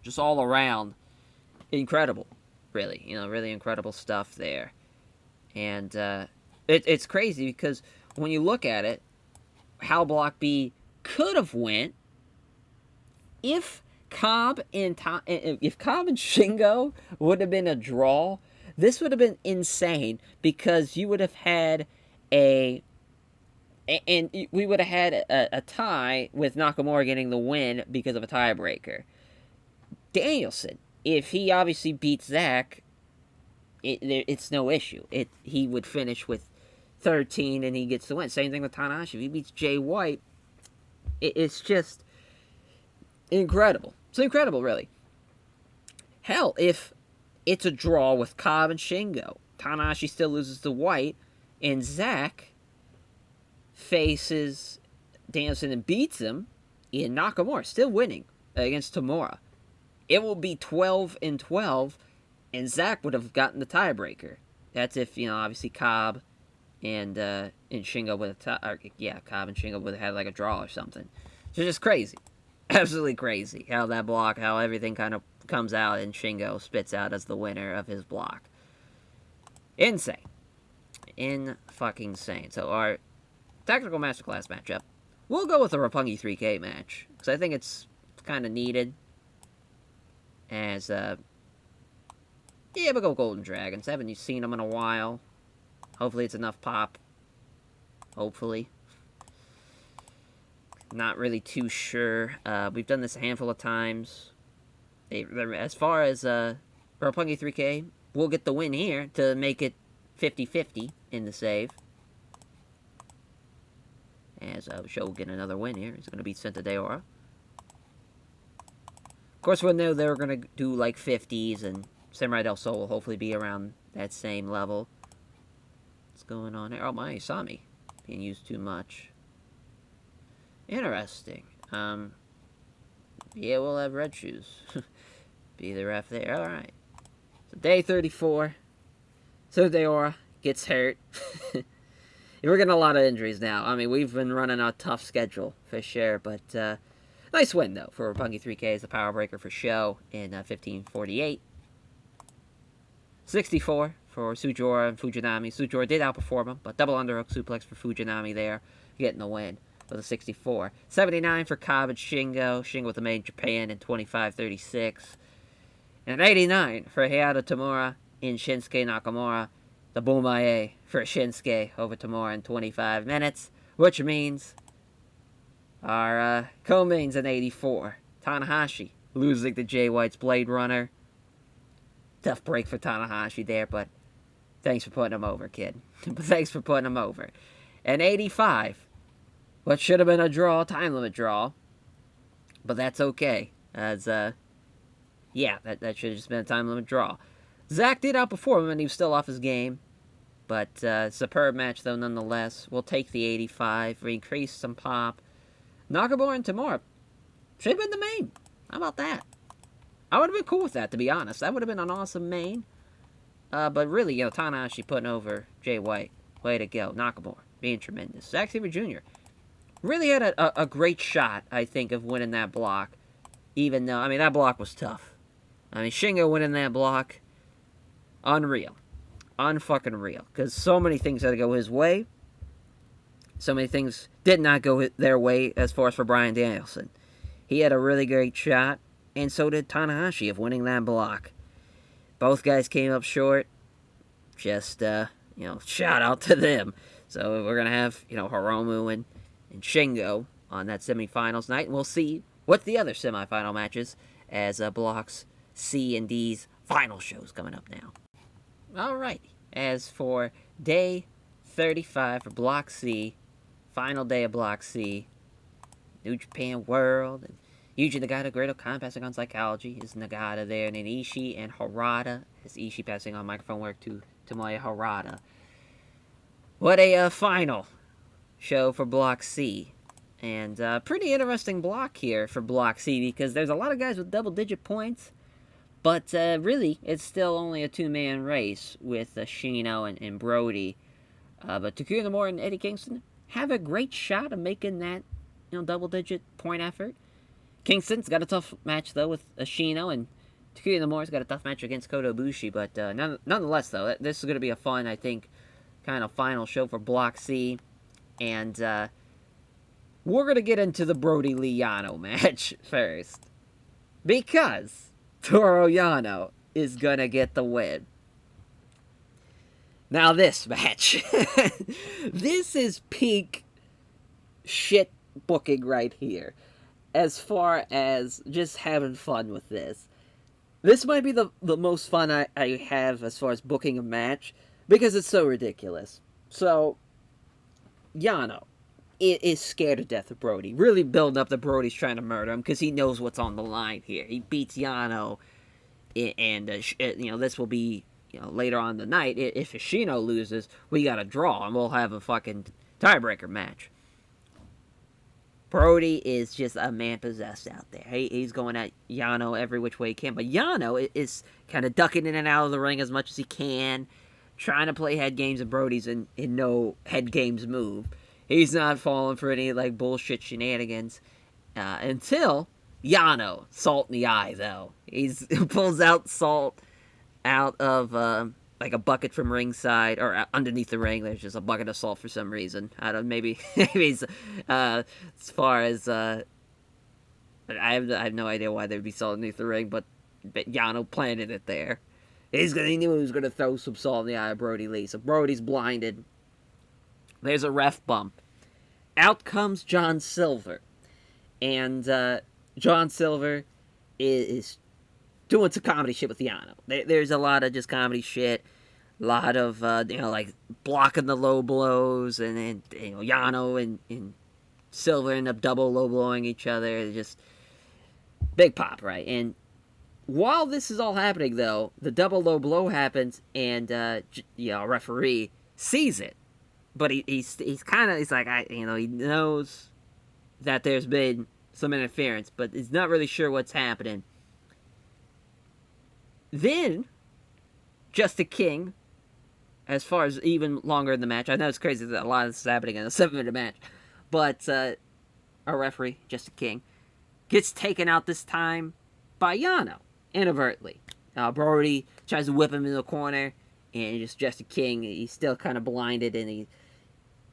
just all around incredible, really. Really incredible stuff there. And it's crazy because when you look at it, how Block B could have went if Cobb and Shingo would have been a draw. This would have been insane, because you would have had we would have had a tie with Nakamura getting the win because of a tiebreaker. Danielson, if he obviously beats Zack, it's no issue. He would finish with 13 and he gets the win. Same thing with Tanahashi. If he beats Jay White, it's just incredible. It's incredible, really. Hell, if it's a draw with Cobb and Shingo, Tanahashi still loses to White, and Zack faces Danielson and beats him, and Nakamura still winning against Tamura. It will be 12-12, and Zack would have gotten the tiebreaker. That's if, obviously Cobb and Shingo would have Cobb and Shingo would have had like a draw or something. So just crazy. Absolutely crazy how that block, how everything kind of comes out and Shingo spits out as the winner of his block. Insane. In-fucking-sane. So our Technical Masterclass matchup, we'll go with a Roppongi 3K match, because I think it's kind of needed. As, we'll go Golden Dragons. Haven't seen them in a while. Hopefully it's enough pop. Hopefully. Not really too sure. We've done this a handful of times. As far as Roppongi 3K, we'll get the win here to make it 50-50 in the save. As Sho will get another win here. He's going to beat Senta Deora. Of course, we'll know they're going to do like 50s, and Samurai del Sol will hopefully be around that same level. going on here? Oh, my Asami being used too much. Interesting. Yeah, we'll have red shoes. Be the ref there. Alright. So day 34. Sodeora gets hurt. We're getting a lot of injuries now. I mean, we've been running a tough schedule for sure, but nice win though for Roppongi 3K as the power breaker for Sho in 15:48. 64 for Sujora and Fujinami. Sujora did outperform him, but double underhook suplex for Fujinami there, getting the win with a 64. 79 for Cobb and Shingo. Shingo with the Made in Japan in 25:36. And 89 for Hayato Tamura in Shinsuke Nakamura. The Bumaye for Shinsuke over Tamura in 25 minutes, which means our co-mains in 84. Tanahashi losing to Jay White's Blade Runner. Tough break for Tanahashi there, but thanks for putting him over, kid. Thanks for putting him over. And 85, what should have been a draw, time limit draw, but that's okay, as, yeah, that should have just been a time limit draw. Zack did outperform him, and he was still off his game, but superb match, though, nonetheless. We'll take the 85, we increase some pop. Nakamura and Tamura should have been the main. How about that? I would have been cool with that, to be honest. That would have been an awesome main. But really, you know, Tanahashi putting over Jay White. Way to go. Nakamura being tremendous. Zack Sabre Jr. really had a great shot, I think, of winning that block. Even though, I mean, that block was tough. I mean, Shingo winning that block, unreal. Unfucking real. Because so many things had to go his way. So many things did not go their way as far as for Bryan Danielson. He had a really great shot. And so did Tanahashi of winning that block. Both guys came up short. Just, you know, shout out to them. So we're going to have, you know, Hiromu and Shingo on that semifinals night. And we'll see what the other semifinal matches as blocks C and D's final shows coming up now. Alrighty. As for day 35 for Block C, final day of Block C, New Japan World, and Yuji Nagata, Great Okan passing on Psychology. Is Nagata there? And then Ishii and Harada. Is Ishii passing on microphone work to Tomoya Harada. What a final show for Block C. And pretty interesting block here for Block C because there's a lot of guys with double-digit points. But really, it's still only a two-man race with Shino and Brody. But Takuya Nomura and Eddie Kingston have a great shot of making that, you know, double-digit point effort. Kingston's got a tough match, though, with Ashino, and Takuya Nomura's got a tough match against Kota Ibushi, but nonetheless, though, this is going to be a fun, I think, kind of final show for Block C, and we're going to get into the Brody Lee Yano match first, because Toru Yano is going to get the win. Now this match, this is peak shit booking right here. As far as just having fun with this. This might be the most fun I have as far as booking a match, because it's so ridiculous. So, Yano is scared to death of Brody. Really building up that Brody's trying to murder him, because he knows what's on the line here. He beats Yano, and, you know, this will be, you know, later on in the night. If Ishino loses, we got a draw, and we'll have a fucking tiebreaker match. Brody is just a man possessed out there. He's going at Yano every which way he can. But Yano is kind of ducking in and out of the ring as much as he can. Trying to play head games, and Brody's in no head games move. He's not falling for any, like, bullshit shenanigans. Until Yano, salt in the eye, though. He pulls out salt out of, like a bucket from ringside, or underneath the ring. There's just a bucket of salt for some reason. I don't. Maybe he's as far as I have no idea why there'd be salt underneath the ring, but Yano planted it there. He knew he was gonna throw some salt in the eye of Brody Lee. So Brody's blinded. There's a ref bump. Out comes John Silver, and John Silver is doing some comedy shit with Yano. There's a lot of just comedy shit. A lot of, you know, like, blocking the low blows. And then, you know, Yano and Silver end up double low blowing each other. Just big pop, right? And while this is all happening, though, the double low blow happens. And, you know, referee sees it, but he's kind of, he's like, he knows that there's been some interference, but he's not really sure what's happening. Then, Just the King, as far as even longer in the match, I know it's crazy that a lot of this is happening in a 7-minute match, but our referee, Just the King, gets taken out this time by Yano, inadvertently. Brody tries to whip him in the corner, and just the King, he's still kind of blinded, and he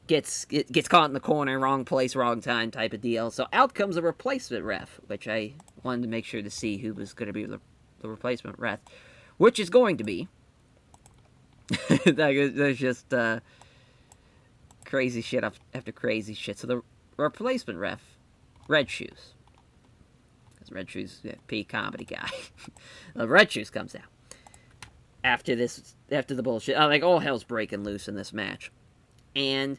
gets caught in the corner, wrong place, wrong time type of deal. So out comes a replacement ref, which I wanted to make sure to see who was going to be the replacement ref, which is going to be there's just crazy shit after crazy shit. So the replacement ref, Red Shoes, because Red Shoes, P comedy guy, the Red Shoes comes out after the bullshit. Like, all hell's breaking loose in this match, and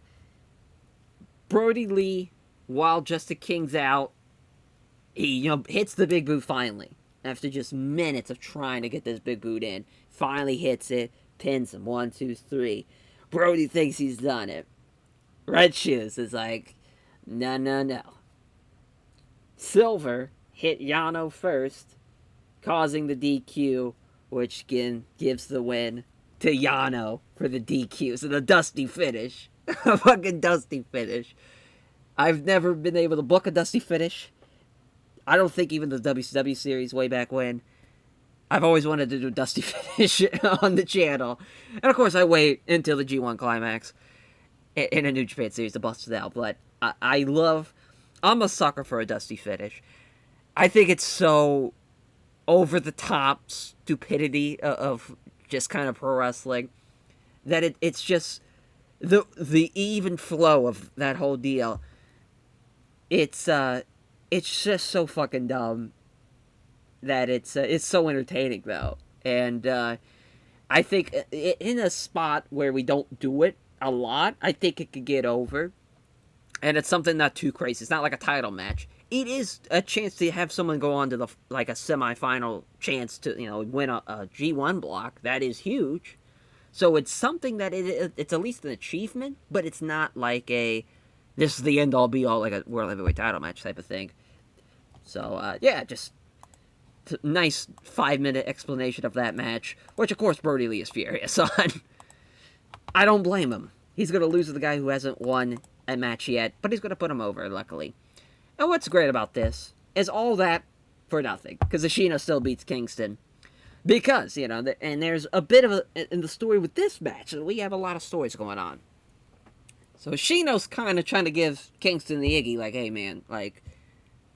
Brody Lee, while Just the King's out, he hits the big boot finally. After just minutes of trying to get this big boot in, finally hits it, pins him. 1, 2, 3. Brody thinks he's done it. Red Shoes is like, no. Silver hit Yano first, causing the DQ, which again gives the win to Yano for the DQ. So the dusty finish. A fucking dusty finish. I've never been able to book a dusty finish. I don't think even the WCW series way back when. I've always wanted to do a dusty finish on the channel. And of course I wait until the G1 Climax in a New Japan series to bust it out. But I'm a sucker for a dusty finish. I think it's so over the top stupidity of just kind of pro wrestling that it's just the even flow of that whole deal. It's just so fucking dumb that it's so entertaining though, and I think in a spot where we don't do it a lot, I think it could get over, and it's something not too crazy. It's not like a title match. It is a chance to have someone go on to a semifinal chance to win a G1 block. That is huge. So it's something that it's at least an achievement, but it's not like this is the end all be all, like a world heavyweight title match type of thing. So just nice 5-minute explanation of that match, which of course Brody Lee is furious on. I don't blame him. He's gonna lose to the guy who hasn't won a match yet, but he's gonna put him over, luckily. And what's great about this is all that for nothing, because Ashino still beats Kingston. Because, and there's a bit of in the story with this match, we have a lot of stories going on. So Ashino's kind of trying to give Kingston the Iggy, like, hey man, like,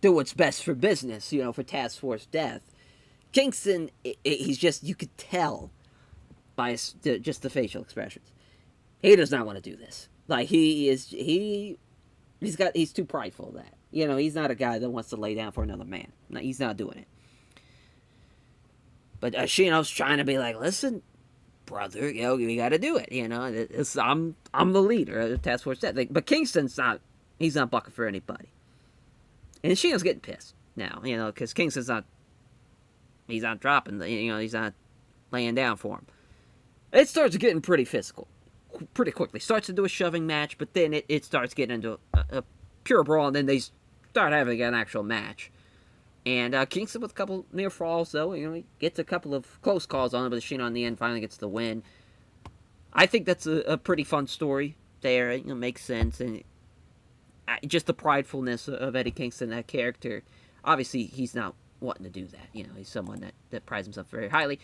do what's best for business, for Task Force Death. Kingston, he's just, you could tell by just the facial expressions, he does not want to do this. Like, he's too prideful of that. He's not a guy that wants to lay down for another man. No, he's not doing it. But Ashino's trying to be like, listen, brother, we got to do it. I'm the leader of the Task Force Death. But Kingston's not, he's not bucking for anybody. And Ashino's getting pissed now, because Kingston's he's not dropping, he's not laying down for him. It starts getting pretty physical, pretty quickly. Starts to do a shoving match, but then it starts getting into a pure brawl, and then they start having an actual match. And Kingston with a couple near falls, though. He gets a couple of close calls on it, but Ashino in the end finally gets the win. I think that's a pretty fun story there. It makes sense. And just the pridefulness of Eddie Kingston, that character. Obviously, he's not wanting to do that. He's someone that prides himself very highly.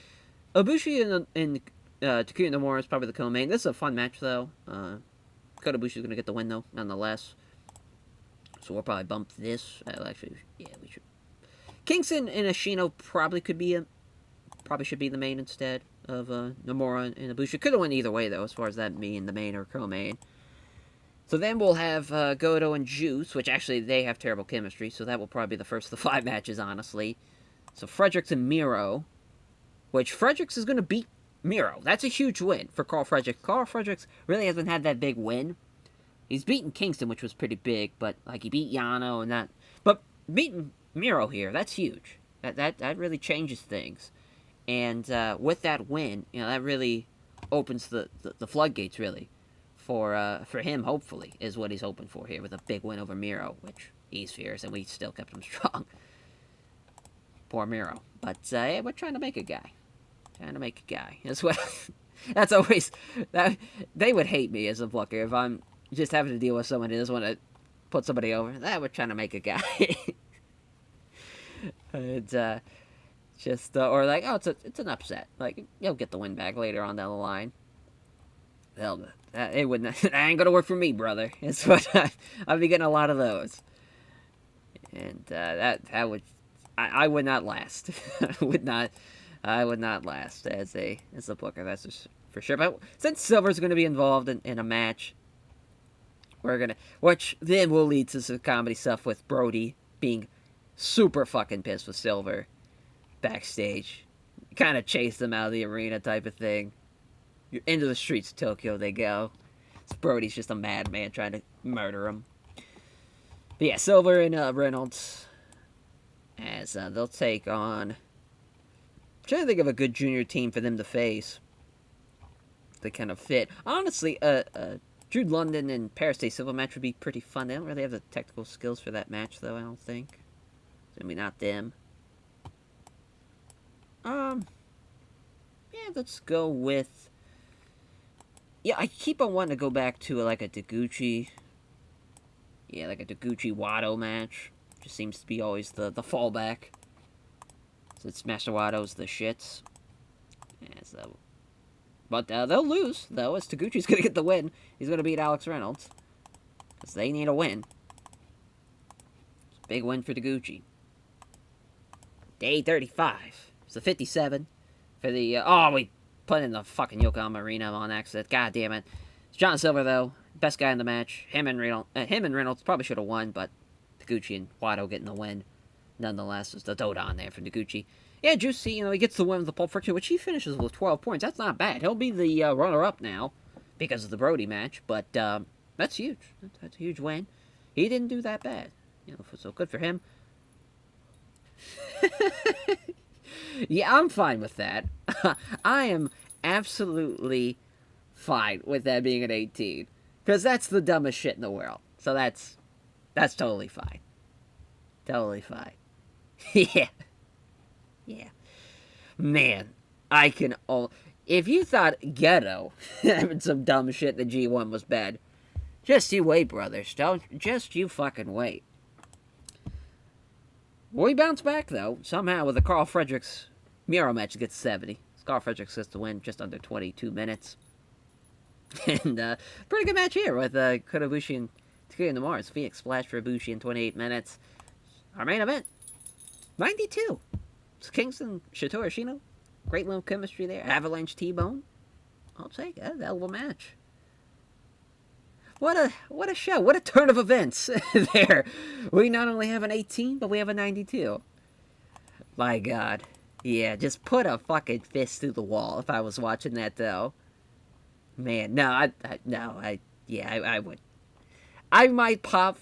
Ibushi and Takuya Nomura is probably the co-main. This is a fun match, though. Kota Ibushi's going to get the win, though, nonetheless. So we'll probably bump this. Actually, yeah, we should. Kingston and Ashino probably should be the main instead of Nomura and Ibushi. Could have went either way, though, as far as that being the main or co-main. So then we'll have Goto and Juice, which actually they have terrible chemistry, so that will probably be the first of the 5 matches, honestly. So Fredericks and Miro, which Fredericks is going to beat Miro. That's a huge win for Carl Fredericks. Carl Fredericks really hasn't had that big win. He's beaten Kingston, which was pretty big, but he beat Yano and that. But beating Miro here, that's huge. That really changes things. And with that win, that really opens the floodgates, really. for him, hopefully, is what he's hoping for here with a big win over Miro, which he's fierce, and we still kept him strong. Poor Miro. But, yeah, we're trying to make a guy. Trying to make a guy. That's what... That's always... They would hate me as a booker if I'm just having to deal with someone who doesn't want to put somebody over. We're trying to make a guy. And, just, or like, oh, it's an upset. Like, you'll get the win back later on down the line. It wouldn't... That ain't gonna work for me, brother. It's what I'll be getting a lot of those. And, that would... I would not last. I would not last as a booker, that's just for sure. But since Silver's going to be involved in a match, which then will lead to some comedy stuff with Brody being super fucking pissed with Silver backstage. Kind of chase them out of the arena type of thing. Into the streets of Tokyo they go. So Brody's just a madman trying to murder him. But yeah, Silver and Reynolds, as they'll take on... I'm trying to think of a good junior team for them to face. They kind of fit. Honestly, Jude London and Paris Day Silva match would be pretty fun. They don't really have the technical skills for that match, though, I don't think. I mean, not them. Yeah, let's go with... Yeah, I keep on wanting to go back to, like, a Taguchi... Yeah, like a Taguchi-Wado match. Just seems to be always the fallback. Since Master Wado's the shits. Yeah, so... But they'll lose, though, as Taguchi's going to get the win. He's going to beat Alex Reynolds. Because they need a win. It's a big win for Taguchi. Day 35. It's the 57. For the... we put in the fucking Yokohama Arena on accident. God damn it. It's John Silver, though. Best guy in the match. Him and Reynolds probably should have won, but Taguchi and Wado getting the win. Nonetheless, there's the Dodon there for Taguchi. Yeah, Juicy, he gets the win with the Pulp Friction, which he finishes with 12 points. That's not bad. He'll be the runner-up now because of the Brody match, but that's huge. That's a huge win. He didn't do that bad. So good for him. Yeah, I'm fine with that. I am absolutely fine with that being an 18. Because that's the dumbest shit in the world. So that's totally fine. Totally fine. Yeah. Yeah. Man, I can... If you thought Ghetto having some dumb shit in the G1 was bad, just you wait, brothers. Just you fucking wait. We bounce back, though, somehow with the Carl Fredericks Miro match gets 70. Carl Fredericks gets to win just under 22 minutes. And, pretty good match here with Kurabushi and Takuya Nomura's Phoenix Splash for Ibushi in 28 minutes. Our main event, 92. It's Kingston Shatturashino. Great little chemistry there. Avalanche T-Bone. I'll take it. Hell of a match. What a show. What a turn of events there. We not only have an 18, but we have a 92. My God. Yeah, just put a fucking fist through the wall if I was watching that, though. Man, no, I would. I might pop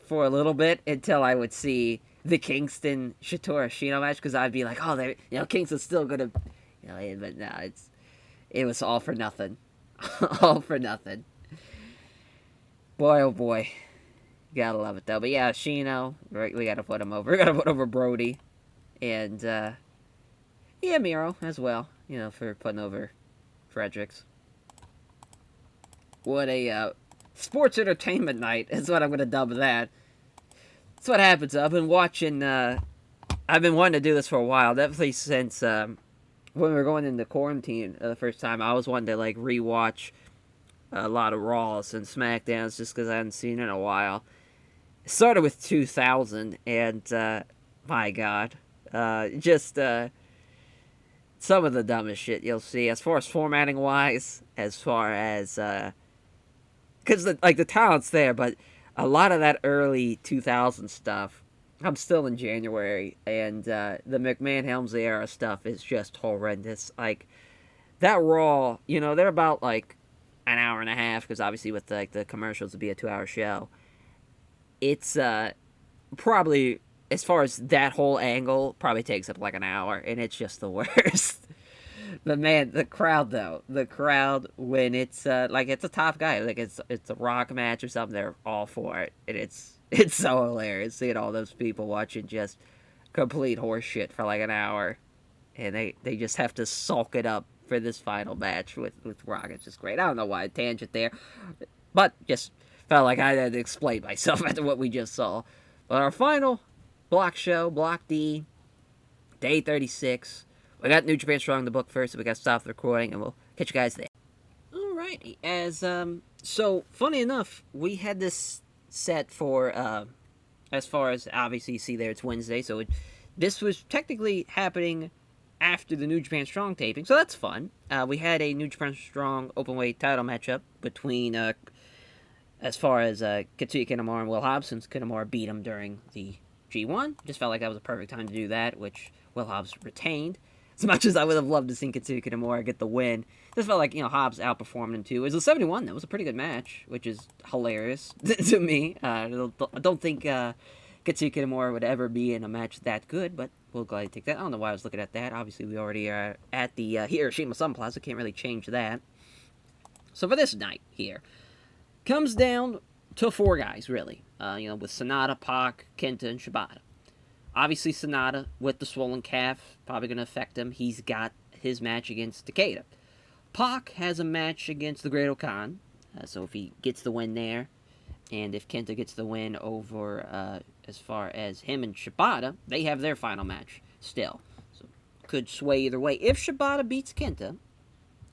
for a little bit until I would see the Kingston Shatturashino match, because I'd be like, oh, Kingston's still gonna, but no, it was all for nothing. All for nothing. Boy, oh boy. Gotta love it, though. But yeah, Shino, right, we gotta put him over. We gotta put over Brody. And, yeah, Miro as well, for putting over Fredericks. What a, sports entertainment night is what I'm gonna dub that. That's what happens. I've been watching, I've been wanting to do this for a while, definitely since, when we were going into quarantine the first time. I was wanting to, rewatch a lot of Raws and SmackDowns just because I hadn't seen it in a while. It started with 2000, and, my God, some of the dumbest shit you'll see, as far as formatting-wise, as far as, because, the talent's there, but a lot of that early 2000 stuff, I'm still in January, and the McMahon-Helmsley era stuff is just horrendous. That Raw, they're about, an hour and a half, because obviously with, the commercials, it'd be a 2-hour show. It's, probably, as far as that whole angle, probably takes up, an hour, and it's just the worst. But man, the crowd though, the crowd when it's like it's a top guy, like it's a rock match or something, they're all for it, and it's so hilarious seeing all those people watching just complete horse shit for like an hour, and they just have to sulk it up for this final match with Rock. It's just great. I don't know why tangent there, but just felt like I had to explain myself after what we just saw. But our final block show, Block D, day 36. We got New Japan Strong in the book first, so we got to stop the recording, and we'll catch you guys there. Alrighty, so funny enough, we had this set for, as far as obviously you see there, it's Wednesday, so this was technically happening after the New Japan Strong taping, so that's fun. We had a New Japan Strong openweight title matchup between, as far as Katsuya Kinemura and Will Hobbs, since Kinemura beat him during the G1. Just felt like that was a perfect time to do that, which Will Hobbs retained. As much as I would have loved to see Katsuya Kinemura get the win, just felt like, Hobbs outperformed him too. It was a 71, that was a pretty good match, which is hilarious to me. I don't think Katsuya Kinemura would ever be in a match that good, but we'll gladly take that. I don't know why I was looking at that. Obviously, we already are at the Hiroshima Sun Plaza, can't really change that. So for this night here, comes down to 4 guys, really. With Sonata, Pac, Kenta, and Shibata. Obviously, Sonata, with the swollen calf, probably going to affect him. He's got his match against Takeda. Pac has a match against the Great Okan, so if he gets the win there, and if Kenta gets the win over, as far as him and Shibata, they have their final match still. So, could sway either way. If Shibata beats Kenta,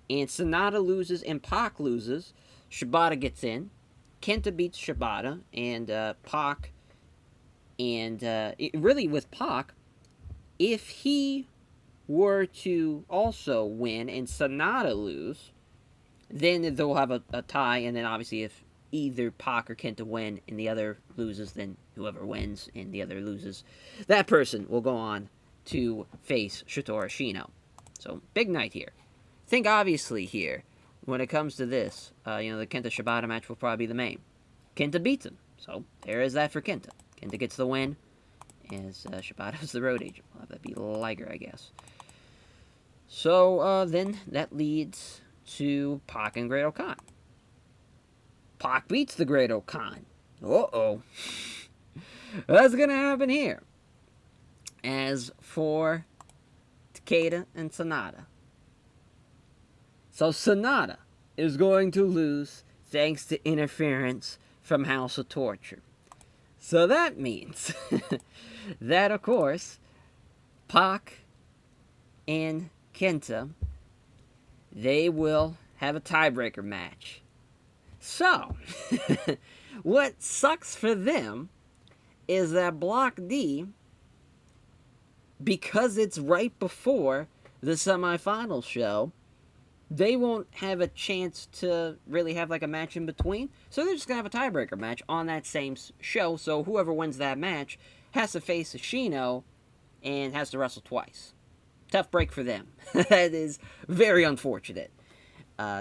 and Sonata loses and Pac loses, Shibata gets in, Kenta beats Shibata, and Pac, and really with Pac, if he were to also win and Sonata lose, then they'll have a tie, and then obviously if either Pac or Kenta win and the other loses, then whoever wins and the other loses, that person will go on to face Shatturashino. So, big night here. I think obviously here, when it comes to this, the Kenta-Shibata match will probably be the main. Kenta beats him, so there is that for Kenta. Kenta gets the win, as Shibata's the road agent. Well, that'd be Liger, I guess. So, then that leads to Pac and Great Okan. Pac beats the Great Okan. Uh-oh. What's gonna happen here? As for Takeda and Sonata. So Sonata is going to lose thanks to interference from House of Torture. So that means that, of course, Pac and Kenta, they will have a tiebreaker match. So, what sucks for them is that Block D, because it's right before the semifinal show, they won't have a chance to really have like a match in between. So they're just going to have a tiebreaker match on that same show. So whoever wins that match has to face Ashino and has to wrestle twice. Tough break for them. That is very unfortunate.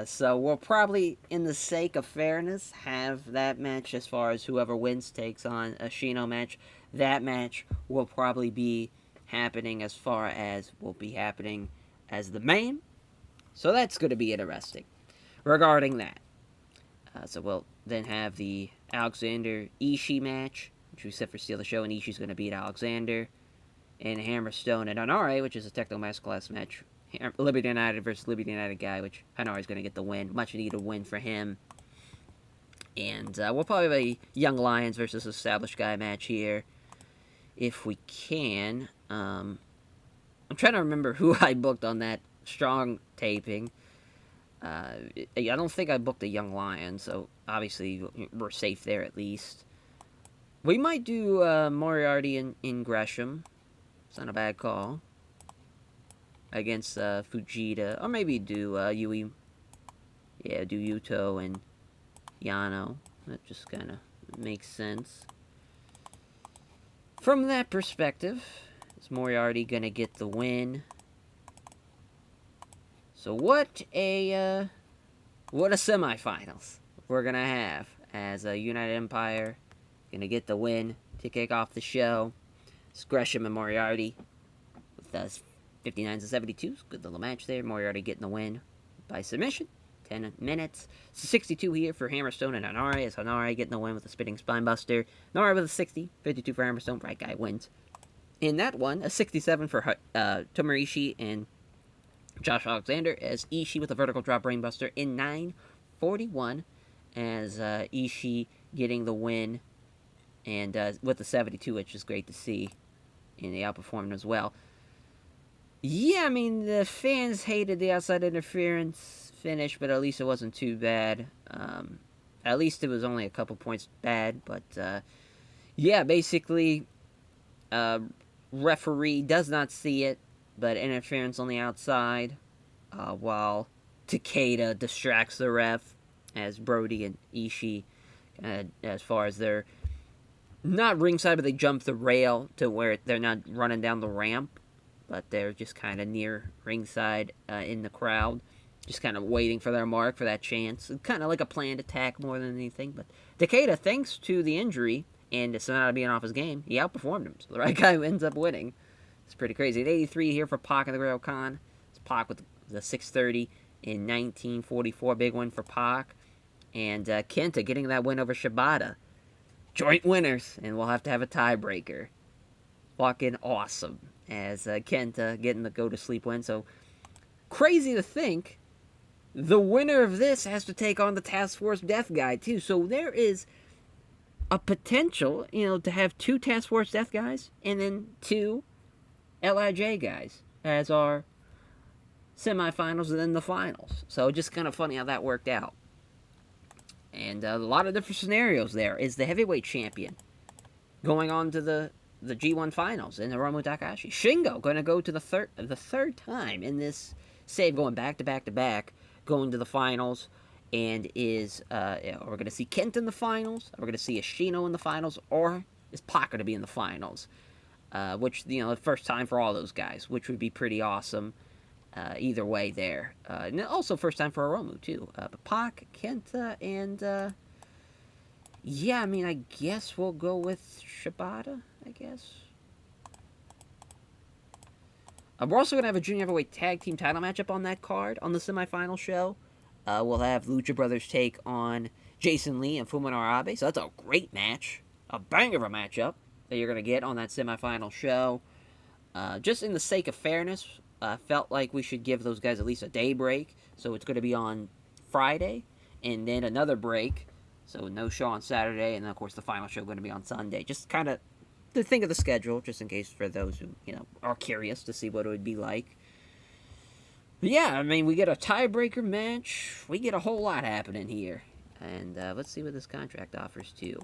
So we'll probably, in the sake of fairness, have that match as far as whoever wins takes on a Shino match. That match will probably be happening as far as will be happening as the main. So that's going to be interesting regarding that. So we'll then have the Alexander Ishii match, which we set for Steal the Show, and Ishii's going to beat Alexander. And Hammerstone and Hanare, which is a technical masterclass match. Liberty United versus Liberty United guy, which Hanare's going to get the win. Much needed win for him. And we'll probably have a Young Lions versus Established Guy match here, if we can. I'm trying to remember who I booked on that Strong taping. I don't think I booked a Young Lion, so obviously we're safe there at least. We might do Moriarty in Gresham. It's not a bad call. Against Fujita. Or maybe do Yui. Yeah, do Yuto and Yano. That just kind of makes sense. From that perspective, is Moriarty going to get the win? So what a semifinals we're going to have as a United Empire going to get the win to kick off the show. It's Gresham and Moriarty with us 59s and 72s. Good little match there. Moriarty getting the win by submission. 10 minutes. 62 here for Hammerstone and Hanare, as Hanare getting the win with a spinning spinebuster. Hanare with a 60. 52 for Hammerstone. Bright Guy wins. In that one, a 67 for Tomohiro Ishii and Josh Alexander, as Ishii with a vertical drop brainbuster in 9:41, as Ishii getting the win, and with the 72, which is great to see, and they outperformed as well. Yeah, I mean, the fans hated the outside interference finish, but at least it wasn't too bad. At least it was only a couple points bad, but yeah, basically, referee does not see it, but interference on the outside, while Takeda distracts the ref, as Brody and Ishii, as far as they're not ringside, but they jump the rail to where they're not running down the ramp, but they're just kind of near ringside in the crowd, just kind of waiting for their mark, for that chance. Kind of like a planned attack more than anything, but Takeda, thanks to the injury and Sonata being off his game, he outperformed him, so the right guy ends up winning. It's pretty crazy. At 83 here for Pac and the Great Khan. It's Pac with the 630 in 1944. Big win for Pac. And Kenta getting that win over Shibata. Joint winners. And we'll have to have a tiebreaker. Fucking awesome. As Kenta getting the go-to-sleep win. So, crazy to think, the winner of this has to take on the Task Force Death Guy, too. So, there is a potential, to have 2 Task Force Death Guys. And then 2 LIJ guys as our semifinals and then the finals. So just kind of funny how that worked out. And a lot of different scenarios there. Is the heavyweight champion going on to the G1 finals in Hiromu Takahashi? Shingo going to go to the third time in this save, going back to back to back, going to the finals. And is we're going to see Kent in the finals? We're going to see Ashino in the finals? Or is Pac going to be in the finals? Which, the first time for all those guys, which would be pretty awesome, either way there. And also first time for Hiromu, too. But Pac, Kenta, and, yeah, I mean, I guess we'll go with Shibata, I guess. We're also going to have a junior heavyweight tag team title matchup on that card, on the semifinal show. We'll have Lucha Brothers take on Jason Lee and Fuminara Abe, so that's a great match. A banger of a matchup that you're going to get on that semifinal show. Just in the sake of fairness, felt like we should give those guys at least a day break. So it's going to be on Friday, and then another break. So no show on Saturday, and then, of course, the final show going to be on Sunday. Just kind of to think of the schedule, just in case for those who, are curious to see what it would be like. But yeah, I mean, we get a tiebreaker match. We get a whole lot happening here. And let's see what this contract offers, too.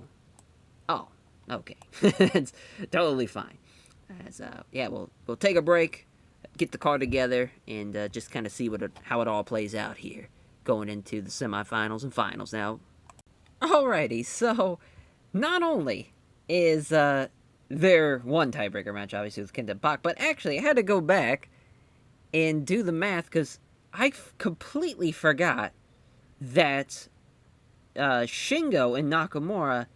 Oh. Okay, it's totally fine. As yeah, we'll take a break, get the card together, and just kind of see how it all plays out here, going into the semifinals and finals. Now, alrighty, so not only is there one tiebreaker match, obviously with Kenta and Pac, but actually I had to go back and do the math because I completely forgot that Shingo and Nakamura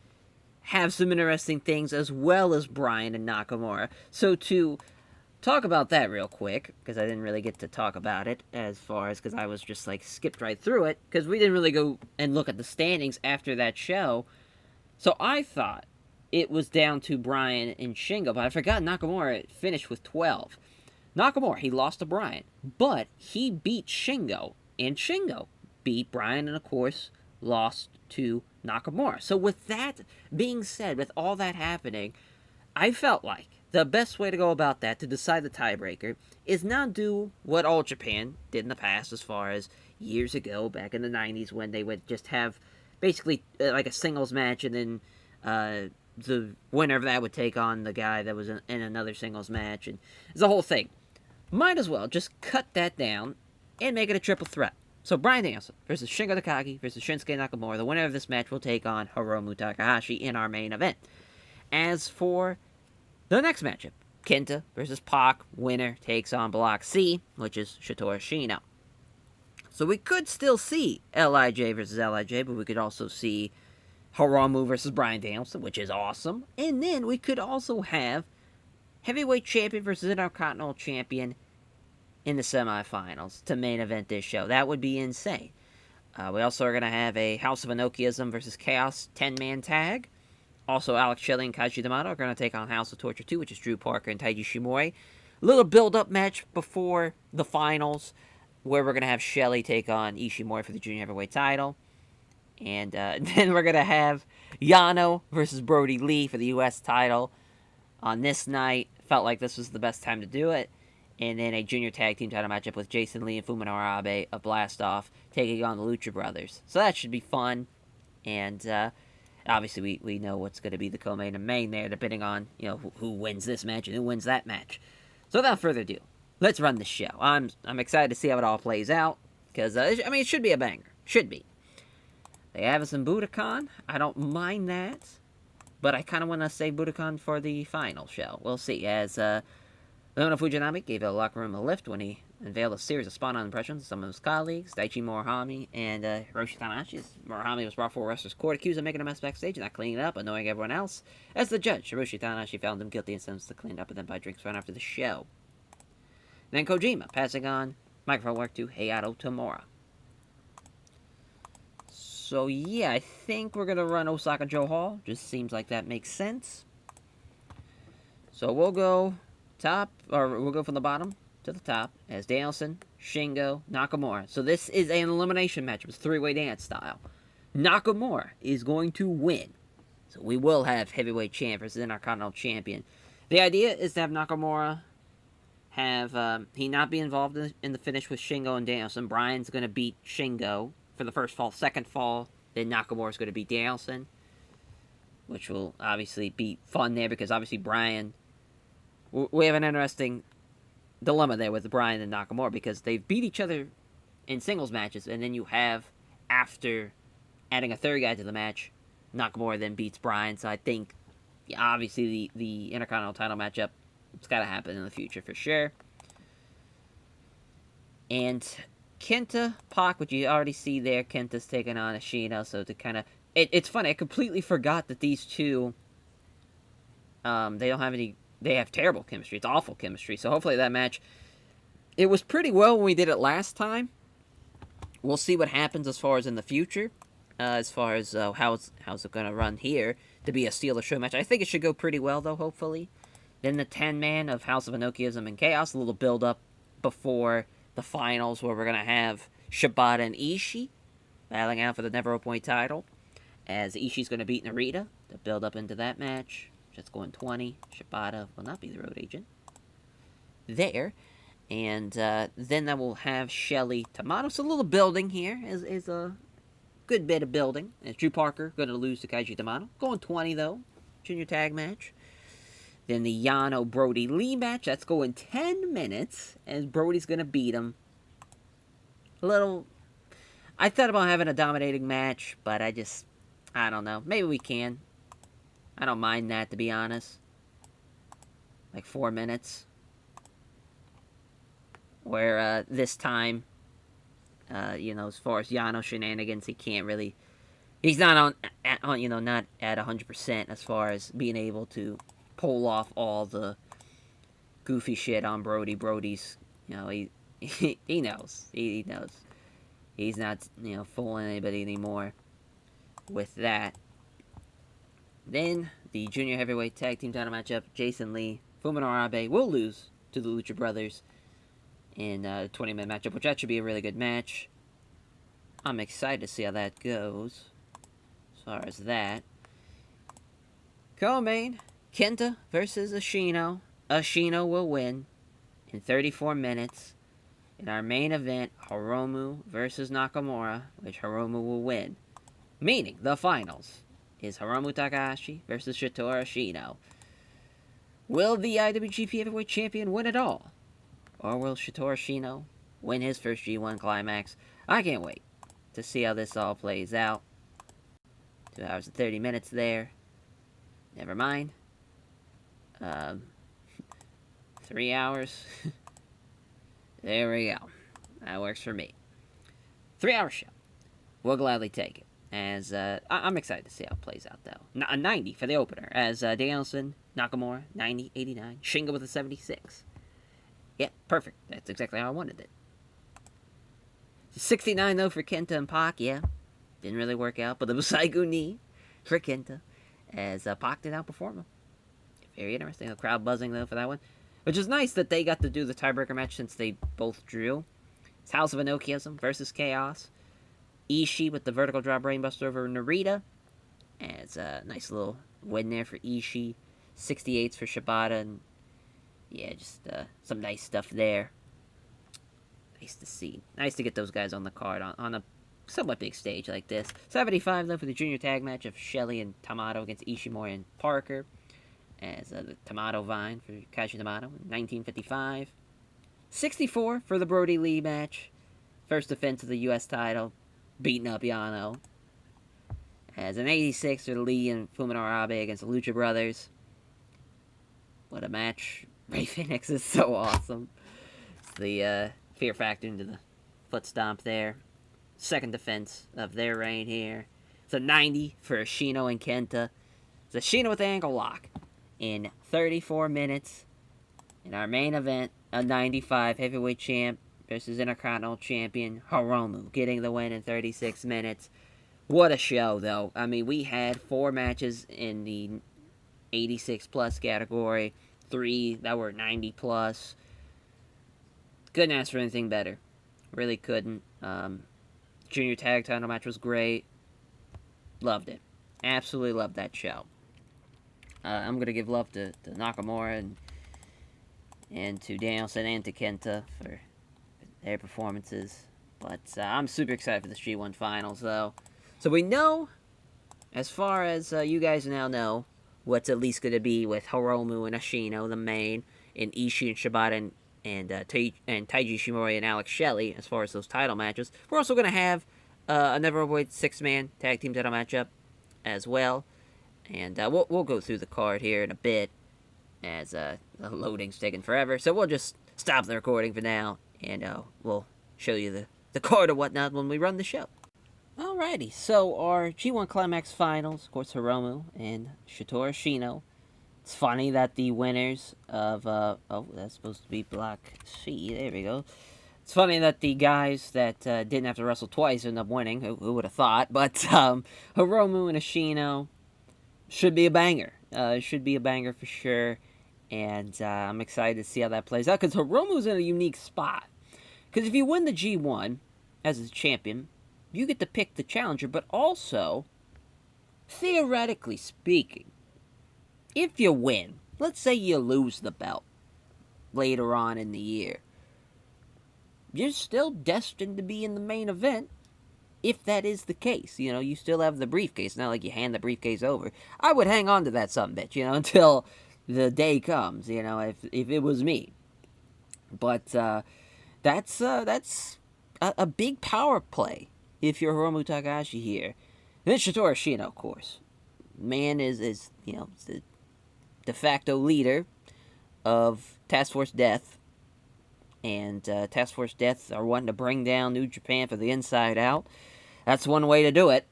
have some interesting things, as well as Bryan and Nakamura. So to talk about that real quick, because I didn't really get to talk about it, because I was just skipped right through it, because we didn't really go and look at the standings after that show. So I thought it was down to Bryan and Shingo, but I forgot Nakamura finished with 12. Nakamura, he lost to Bryan, but he beat Shingo, and Shingo beat Bryan, and of course lost to Nakamura. So with that being said, with all that happening, I felt like the best way to go about that, to decide the tiebreaker, is not do what All Japan did in the past, as far as years ago, back in the 90s, when they would just have basically like a singles match, and then the winner of that would take on the guy that was in another singles match, and it's the whole thing. Might as well just cut that down and make it a triple threat. So Bryan Danielson versus Shingo Takagi versus Shinsuke Nakamura. The winner of this match will take on Hiromu Takahashi in our main event. As for the next matchup, Kenta versus Pac. Winner takes on Block C, which is Shatturashino. So we could still see LIJ versus LIJ, but we could also see Hiromu versus Bryan Danielson, which is awesome. And then we could also have Heavyweight Champion versus Intercontinental Champion in the semifinals to main event this show. That would be insane. We also are going to have a House of Enochiism versus Chaos 10-man tag. Also, Alex Shelley and Kaiji Yamato are going to take on House of Torture 2, which is Drew Parker and Taiji Shimori. A little build-up match before the finals, where we're going to have Shelley take on Ishimori for the junior heavyweight title. And then we're going to have Yano versus Brody Lee for the U.S. title on this night. Felt like this was the best time to do it. And then a junior tag team title matchup with Jason Lee and Fuminori Abe of Blast Off taking on the Lucha Brothers. So that should be fun. And obviously we know what's going to be the co-main and main there, depending on who wins this match and who wins that match. So without further ado, let's run the show. I'm excited to see how it all plays out, because it should be a banger. Should be. They have us in Budokan. I don't mind that, but I kind of want to save Budokan for the final show. We'll see. As Leona Fujinami gave the locker room a lift when he unveiled a series of spot-on impressions of some of his colleagues, Daichi Morihami and Hiroshi Tanahashi. As Morihami was brought before wrestlers' court, accused of making a mess backstage and not cleaning it up, annoying everyone else. As the judge, Hiroshi Tanahashi found him guilty and sentenced to clean up and then buy drinks right after the show. Then Kojima, passing on microphone work to Hayato Tamura. So yeah, I think we're going to run Osaka Joe Hall. Just seems like that makes sense. So we'll go we'll go from the bottom to the top as Danielson, Shingo, Nakamura. So this is an elimination match. It's three-way dance style. Nakamura is going to win. So we will have heavyweight champ versus Intercontinental champion. The idea is to have Nakamura have he not be involved in the finish with Shingo and Danielson. Bryan's going to beat Shingo for the first fall. Second fall, then Nakamura's going to beat Danielson, which will obviously be fun there, because obviously Bryan, we have an interesting dilemma there with Bryan and Nakamura, because they've beat each other in singles matches, and then you have, after adding a third guy to the match, Nakamura then beats Bryan. So I think, obviously, the Intercontinental title matchup, it's got to happen in the future for sure. And Kenta, Pac, which you already see there, Kenta's taking on Ashino, so to kind of... It's funny, I completely forgot that these two, they don't have any... They have terrible chemistry. It's awful chemistry. So hopefully that match... It was pretty well when we did it last time. We'll see what happens as far as in the future. As far as how's it going to run here to be a Steal the Show match. I think it should go pretty well, though, hopefully. Then the 10-man of House of Enochiism and Chaos. A little build-up before the finals, where we're going to have Shibata and Ishii battling out for the Never Open Weight title, as Ishii's going to beat Narita to build up into that match. That's going 20. Shibata will not be the road agent there. And then I will have Shelley Tamato. So a little building here is a good bit of building. And Drew Parker going to lose to Kaiji Tamato. Going 20, though. Junior tag match. Then the Yano Brody Lee match. That's going 10 minutes. As Brody's going to beat him. I thought about having a dominating match, but I don't know. Maybe we can. I don't mind that, to be honest. Like 4 minutes. Where this time, as far as Yano shenanigans, he can't really... He's not not at 100% as far as being able to pull off all the goofy shit on Brody. Brody's, he knows. He knows. He's not, fooling anybody anymore with that. Then, the junior heavyweight tag team title matchup, Jason Lee, Fuminori Abe will lose to the Lucha Brothers in a 20-minute matchup, which that should be a really good match. I'm excited to see how that goes, as far as that. Co-main, Kenta versus Ashino. Ashino will win in 34 minutes. In our main event, Hiromu versus Nakamura, which Hiromu will win. Meaning, the finals is Hiromu Takahashi versus Shatturashino. Will the IWGP Heavyweight Champion win it all? Or will Shatturashino win his first G1 Climax? I can't wait to see how this all plays out. 2 hours and 30 minutes there. Never mind. 3 hours. There we go. That works for me. 3-hour show. We'll gladly take it. As I'm excited to see how it plays out, though. A 90 for the opener. As Danielson, Nakamura, 90, 89. Shingo with a 76. Yeah, perfect. That's exactly how I wanted it. 69 though for Kenta and Pac, yeah. Didn't really work out, but it was Saigu knee for Kenta, as Pac did outperform him. Very interesting. The crowd buzzing though for that one. Which is nice that they got to do the tiebreaker match since they both drew. It's House of Inokiism versus Chaos. Ishii with the vertical drop brainbuster over Narita. And it's a nice little win there for Ishii. 68s for Shibata. And yeah, just some nice stuff there. Nice to see. Nice to get those guys on the card on a somewhat big stage like this. 75 though for the junior tag match of Shelley and Tamato against Ishimori and Parker. As the Tomato Vine for Kaiji Tomato in 1955. 64 for the Brody Lee match. First defense of the U.S. title. Beating up Yano. As an 86 for Lee and Fuminara Abe against the Lucha Brothers. What a match. Ray Phoenix is so awesome. It's the fear factor into the foot stomp there. Second defense of their reign here. It's a 90 for Ashino and Kenta. It's Ashino with the ankle lock. In 34 minutes, in our main event, a 95 heavyweight champ versus Intercontinental Champion Hiromu, getting the win in 36 minutes. What a show, though. I mean, we had 4 matches in the 86 plus category, 3 that were 90 plus. Couldn't ask for anything better. Really couldn't. Junior tag title match was great. Loved it. Absolutely loved that show. I'm going to give love to Nakamura and to Danielson and to Kenta for their performances. But I'm super excited for the G1 Finals, though. So we know, as far as you guys now know, what's at least going to be with Hiromu and Ashino, the main, and Ishii and Shibata and Taiji Shimori and Alex Shelley, as far as those title matches. We're also going to have another overweight 6-man tag team title matchup as well. And we'll go through the card here in a bit, as the loading's taking forever. So we'll just stop the recording for now, and we'll show you the card or whatnot when we run the show. Alrighty, so our G1 Climax Finals, of course, Hiromu and Shatturashino. It's funny that the winners of, that's supposed to be Block C, there we go. It's funny that the guys that didn't have to wrestle twice end up winning, who would have thought, but Hiromu and Ashino should be a banger. Should be a banger for sure, and I'm excited to see how that plays out, because Hiromu's in a unique spot. Because if you win the G1 as a champion, you get to pick the challenger, but also, theoretically speaking, if you win, let's say you lose the belt later on in the year, you're still destined to be in the main event, if that is the case. You know, you still have the briefcase, not like you hand the briefcase over. I would hang on to that sumbitch, you know, until the day comes, you know, if it was me. But that's a big power play if you're Hiromu Takahashi here. And then Shatturashino, of course. Man is you know, the de facto leader of Task Force Death. And Task Force Death are wanting to bring down New Japan for the inside out. That's one way to do it.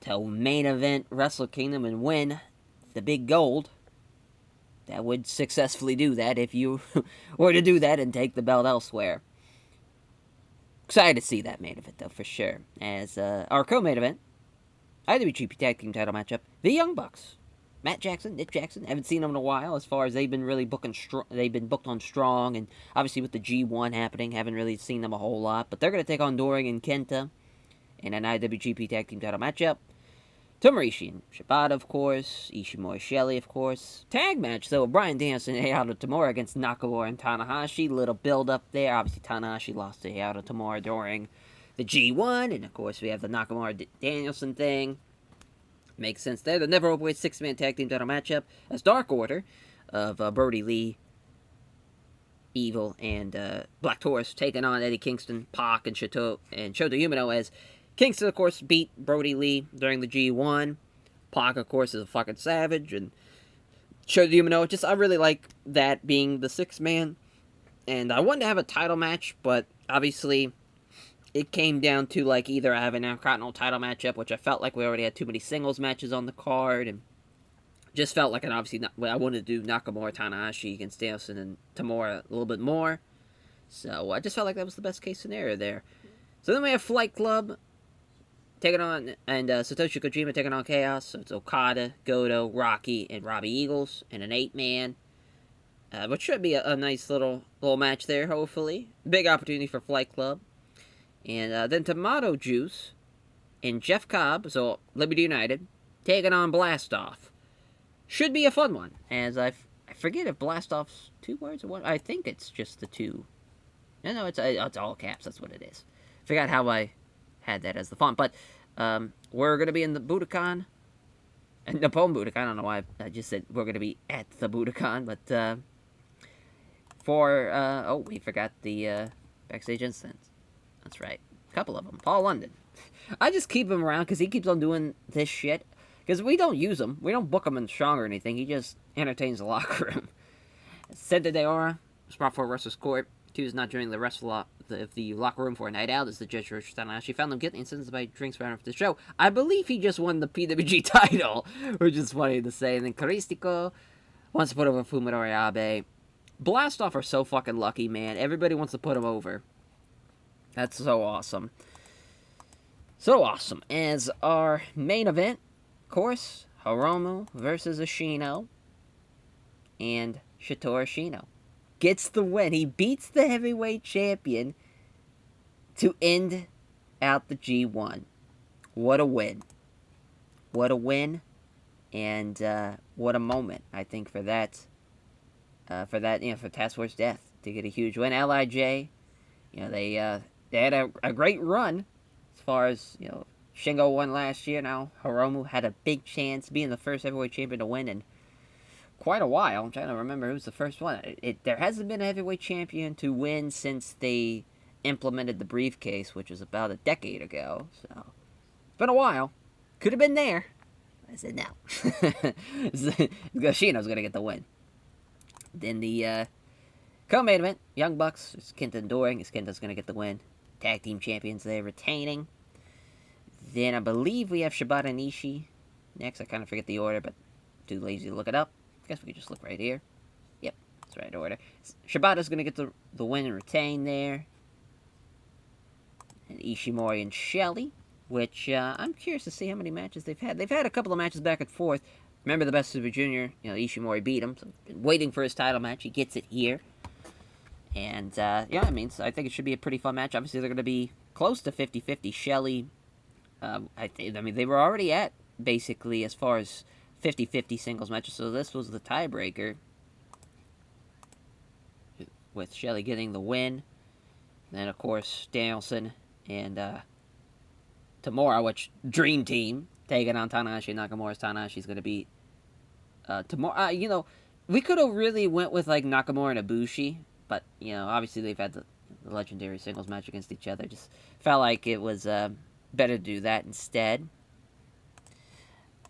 To main event Wrestle Kingdom and win the big gold. That would successfully do that if you were to do that and take the belt elsewhere. Excited to see that main event, though, for sure. As our co-main event, IWGP Tag Team title matchup, the Young Bucks. Matt Jackson, Nick Jackson, haven't seen them in a while, as far as they've been really they've been booked on strong, and obviously with the G1 happening, haven't really seen them a whole lot, but they're going to take on Doring and Kenta in an IWGP Tag Team title matchup. Tomarishi and Shibata, of course, Ishimori Shelley, of course. Tag match, though, Bryan Danielson and Heiharu Tamura against Nakamura and Tanahashi. Little build up there. Obviously, Tanahashi lost to Heiharu Tamura during the G1, and of course, we have the Nakamura-Danielson thing. Makes sense there. The never overweight 6-man tag team title matchup as Dark Order of Brody Lee, Evil, and Black Taurus taking on Eddie Kingston, Pac, and Shota Umino, as Kingston, of course, beat Brody Lee during the G1. Pac, of course, is a fucking savage, and Shota Umino, I really like that being the 6-man. And I wanted to have a title match, but obviously it came down to, like, either I have an Intercontinental title matchup, which I felt like we already had too many singles matches on the card, and just felt like, I wanted to do Nakamura, Tanahashi against Danielson and Tamura a little bit more. So I just felt like that was the best case scenario there. So then we have Flight Club taking on, and Satoshi Kojima taking on Chaos. So it's Okada, Goto, Rocky, and Robbie Eagles in an 8-man. Which should be a nice little match there, hopefully. Big opportunity for Flight Club. And then Tomato Juice and Jeff Cobb, so Liberty United, taking on Blastoff. Should be a fun one, as I forget if Blastoff's 2 words or what. I think it's just the 2. No, it's all caps, that's what it is. Forgot how I had that as the font. But we're going to be in the Budokan. Nippon Budokan, I don't know why I just said we're going to be at the Budokan, but we forgot the backstage incidents. That's right. A couple of them. Paul London. I just keep him around because he keeps on doing this shit. Because we don't use him. We don't book him in Strong or anything. He just entertains the locker room. Senta Deora, Spot for Wrestler's Court. He was not joining the rest of the locker room for a night out as the judge Tanahashi found him guilty and by drinks right after the show. I believe he just won the PWG title, which is funny to say. And then Caristico wants to put over Fuminori Abe. Blastoff are so fucking lucky, man. Everybody wants to put him over. That's so awesome. So awesome. As our main event, of course, Hiromu versus Ashino. And Shatturashino gets the win. He beats the heavyweight champion to end out the G1. What a win. What a win. And what a moment, I think, for for Task Force Death to get a huge win. LIJ, they had a great run as far as, Shingo won last year. Now Hiromu had a big chance being the first heavyweight champion to win in quite a while. I'm trying to remember who's the first one. There hasn't been a heavyweight champion to win since they implemented the briefcase, which was about a decade ago. So it's been a while. Could have been there. I said no. Shino's gonna get the win. Then the co-main event, Young Bucks, Kenta and Doring. Kenta's gonna get the win. Tag team champions there retaining. Then I believe we have Shibata and Ishii next. I kind of forget the order, but too lazy to look it up. I guess we could just look right here. Yep, that's the right order. Shibata's going to get the win and retain there. And Ishimori and Shelley, which I'm curious to see how many matches they've had. They've had a couple of matches back and forth. Remember the Best Super Junior, Ishimori beat him. So been waiting for his title match. He gets it here. And, so I think it should be a pretty fun match. Obviously, they're going to be close to 50-50. Shelley, they were already at, basically, as far as 50-50 singles matches, so this was the tiebreaker, with Shelley getting the win. Then, of course, Danielson and Tamura, which Dream Team, taking on Tanahashi and Nakamura's. Tanahashi's going to beat Tamura. We could have really went with, Nakamura and Ibushi, but, obviously they've had the legendary singles match against each other. Just felt like it was better to do that instead.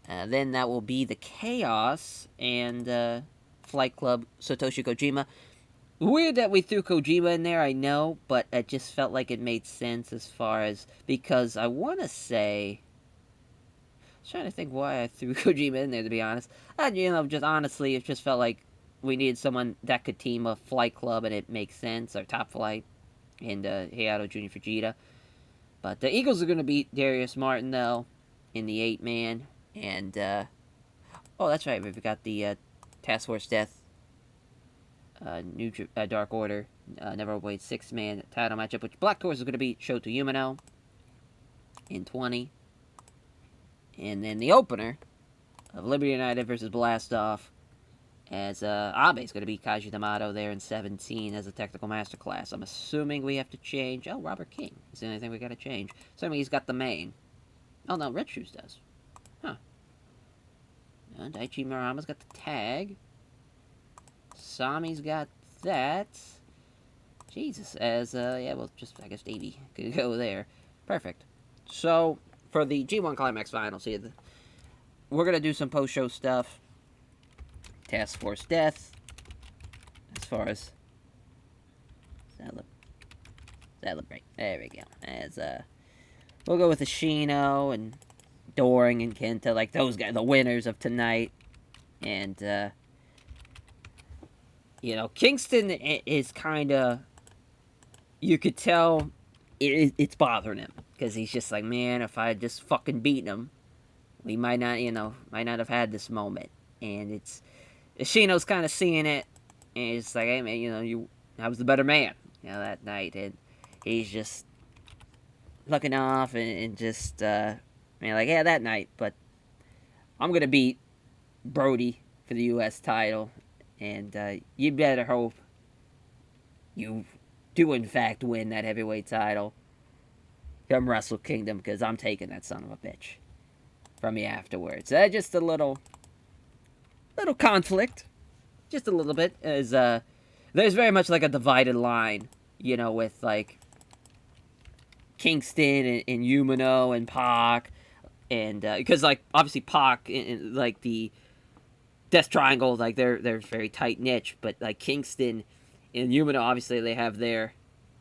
Then that will be the Chaos and Flight Club Satoshi Kojima. Weird that we threw Kojima in there, I know, but it just felt like it made sense as far as, because I want to say, I was trying to think why I threw Kojima in there, to be honest. Just honestly, it just felt like we needed someone that could team a Flight Club, and it makes sense, or Top Flight, and Hayato Jr. Fujita. But the Eagles are going to beat Darius Martin, though, in the 8-man. And, that's right, we've got the Task Force Death, New Dark Order, Never Wait 6-man title matchup, which Black Taurus is going to beat Shota Umino in 20. And then the opener of Liberty United versus Blastoff, as Abe is going to beat Kaiji D'Amato there in 17 as a technical masterclass. I'm assuming we have to change. Oh, Robert King is the only thing we got to change. Assuming he's got the main. Oh, no, Red Shoes does. Huh. And Daichi Murama's got the tag. Sami's got that. Jesus, as, I guess Davey could go there. Perfect. So, for the G1 Climax Finals here, we're going to do some post-show stuff. Task Force Death. As far as... Does that look right? There we go. As, we'll go with Ashino and Doring and Kenta, like those guys, the winners of tonight. And, Kingston is kind of you could tell it's bothering him because he's just like, man, if I had just fucking beaten him, we might not, might not have had this moment. And it's Ishino's kind of seeing it, and it's like, hey man, I was the better man, that night, and he's just looking off and just, like, yeah, that night, but I'm gonna beat Brody for the U.S. title, and you better hope you do in fact win that heavyweight title from Wrestle Kingdom, because I'm taking that son of a bitch from you afterwards. Just a little conflict, just a little bit, as there's very much like a divided line, with like Kingston and Umino and Pac, and because like obviously Pac and like the Death Triangle, like they're very tight niche, but like Kingston and Umino, obviously they have their